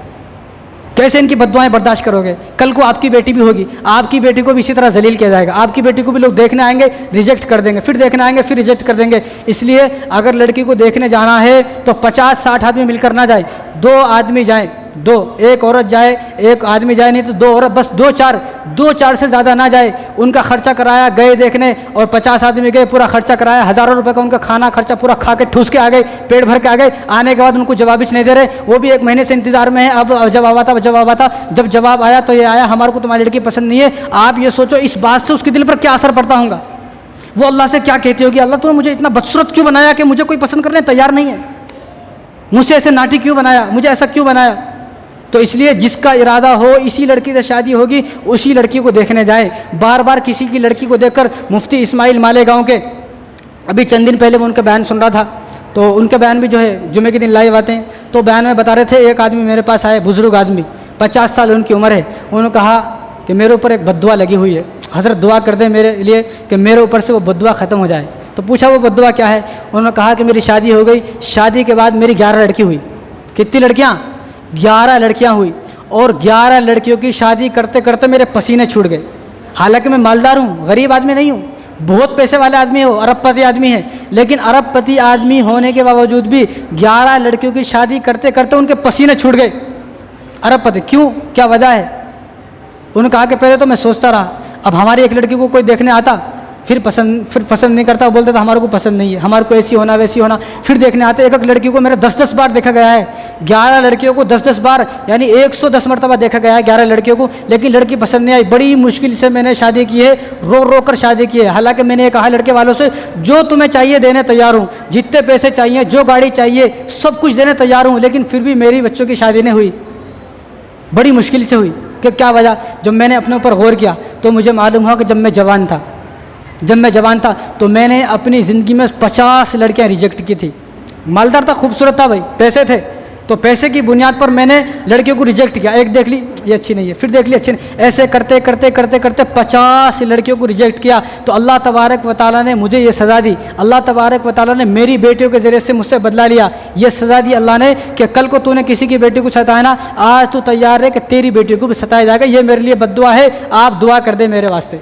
कैसे इनकी बद्दुआएं बर्दाश्त करोगे? कल को आपकी बेटी भी होगी, आपकी बेटी को भी इसी तरह जलील किया जाएगा, आपकी बेटी को भी लोग देखने आएंगे, रिजेक्ट कर देंगे, फिर देखने आएंगे, फिर रिजेक्ट कर देंगे। इसलिए अगर लड़की को देखने जाना है तो 50-60 आदमी मिलकर ना जाए, 2 आदमी जाएं, 2, एक औरत जाए, एक आदमी जाए, नहीं तो 2 औरत, बस 2-4 से ज़्यादा ना जाए। उनका खर्चा कराया, गए देखने और 50 आदमी गए, पूरा खर्चा कराया, हज़ारों रुपए का उनका खाना खर्चा पूरा खा के ठूस के आ गए, पेट भर के आ गए। आने के बाद उनको जवाब ही नहीं दे रहे, वो भी 1 महीने से इंतजार में है। अब जब जवाब आया तो ये आया, हमारे को तुम्हारी लड़की पसंद नहीं है। आप ये सोचो इस बात से उसके दिल पर क्या असर पड़ता होगा, वो अल्लाह से क्या कहती होगी, अल्लाह तूने मुझे इतना बदसूरत क्यों बनाया कि मुझे कोई पसंद करने तैयार नहीं है, मुझसे ऐसे नाटी क्यों बनाया, मुझे ऐसा क्यों बनाया। तो इसलिए जिसका इरादा हो इसी लड़की से शादी होगी, उसी लड़की को देखने जाए। बार बार किसी की लड़की को देखकर मुफ्ती इस्माइल मालेगांव के, अभी चंद दिन पहले मैं उनका बयान सुन रहा था, तो उनके बयान भी जो है जुमे के दिन लाइव आते हैं, तो बयान में बता रहे थे, एक आदमी मेरे पास आए, बुजुर्ग आदमी, 50 साल उनकी उम्र है। उन्होंने कहा कि मेरे ऊपर एक बद्दुआ लगी हुई है, हज़रत दुआ कर दे मेरे लिए कि मेरे ऊपर से वो बद्दुआ ख़त्म हो जाए। तो पूछा वो बद्दुआ क्या है? उन्होंने कहा कि मेरी शादी हो गई, शादी के बाद मेरी 11 लड़की हुई। कितनी लड़कियाँ? 11 लड़कियाँ हुई और 11 लड़कियों की शादी करते करते मेरे पसीने छूट गए। हालांकि मैं मालदार हूँ, गरीब आदमी नहीं हूँ, बहुत पैसे वाले आदमी हो, अरबपति आदमी है, लेकिन अरबपति आदमी होने के बावजूद भी 11 लड़कियों की शादी करते करते उनके पसीने छूट गए। अरबपति, क्यों, क्या वजह है? उन्होंने कहा कि पहले तो मैं सोचता रहा, अब हमारी एक लड़की को कोई देखने आता, फिर पसंद नहीं करता, बोलते था हमारे को पसंद नहीं है, हमारे को ऐसी होना वैसी होना। फिर देखने आते, एक लड़की को मेरा 10-10 बार देखा गया है, 11 लड़कियों को 10-10 बार, यानी 110 मरतबा देखा गया है 11 लड़कियों को, लेकिन लड़की पसंद नहीं आई। बड़ी मुश्किल से मैंने शादी की है, रो कर शादी की है। हालांकि मैंने कहा लड़के वालों से, जो तुम्हें चाहिए देने तैयार हूँ, जितने पैसे चाहिए, जो गाड़ी चाहिए, सब कुछ देने तैयार हूँ, लेकिन फिर भी मेरी बच्चों की शादी नहीं हुई। बड़ी मुश्किल से हुई। कि क्या वजह? जब मैंने अपने ऊपर गौर किया तो मुझे मालूम हुआ कि जब मैं जवान था तो मैंने अपनी ज़िंदगी में 50 लड़कियां रिजेक्ट की थी। मालदार था, खूबसूरत था भाई, पैसे थे, तो पैसे की बुनियाद पर मैंने लड़कियों को रिजेक्ट किया। एक देख ली ये अच्छी नहीं है, फिर देख ली अच्छी नहीं, ऐसे करते करते 50 लड़कियों को रिजेक्ट किया। तो अल्लाह तबारक व तआला ने मुझे ये सज़ा दी, अल्लाह तबारक व तआला ने मेरी बेटियों के ज़रिए से मुझसे बदला लिया। ये सज़ा दी अल्लाह ने कि कल को तूने किसी की बेटी को सताया ना, आज तू तैयार है कि तेरी बेटियों को भी सताया जाएगा। ये मेरे लिए बद्दुआ है, आप दुआ कर दे मेरे वास्ते।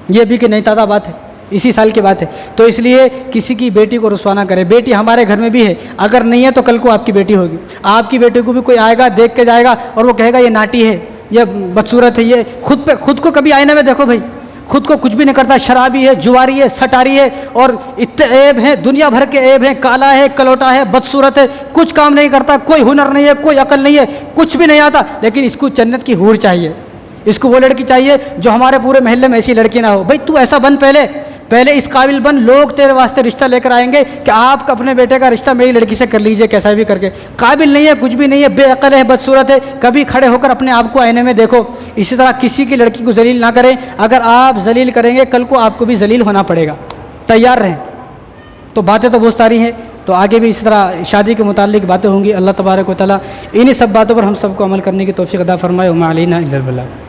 ये भी कि नहीं ताज़ा बात है, इसी साल की बात है। तो इसलिए किसी की बेटी को रुस्वा ना करें। बेटी हमारे घर में भी है, अगर नहीं है तो कल को आपकी बेटी होगी, आपकी बेटी को भी कोई आएगा, देख के जाएगा और वो कहेगा ये नाटी है, ये बदसूरत है। ये खुद को कभी आईने में देखो भाई, खुद को कुछ भी नहीं करता, शराबी है, जुआरी है, सटारी है और इतने ऐब हैं, दुनिया भर के ऐब हैं, काला है, कलोटा है, बदसूरत है, कुछ काम नहीं करता, कोई हुनर नहीं है, कोई अकल नहीं है, कुछ भी नहीं आता, लेकिन इसको जन्नत की हूर चाहिए, इसको वो लड़की चाहिए जो हमारे पूरे महल्ले में ऐसी लड़की ना हो। भाई तू ऐसा बन, पहले इस काबिल बन, लोग तेरे वास्ते रिश्ता लेकर आएंगे कि आप अपने बेटे का रिश्ता मेरी लड़की से कर लीजिए, कैसा भी करके। काबिल नहीं है, कुछ भी नहीं है, बेअकल है, बदसूरत है, कभी खड़े होकर अपने आप को आईने में देखो। इसी तरह किसी की लड़की को जलील ना करें, अगर आप जलील करेंगे कल को आपको भी जलील होना पड़ेगा, तैयार रहें। तो बातें तो बहुत सारी हैं, तो आगे भी इस तरह शादी के मुताल्लिक बातें होंगी। अल्लाह तबारक व तआला इन्हीं सब बातों पर हम सबको अमल करने की तौफीक अता फरमाए। वमा अलैना इल्लल बलाग।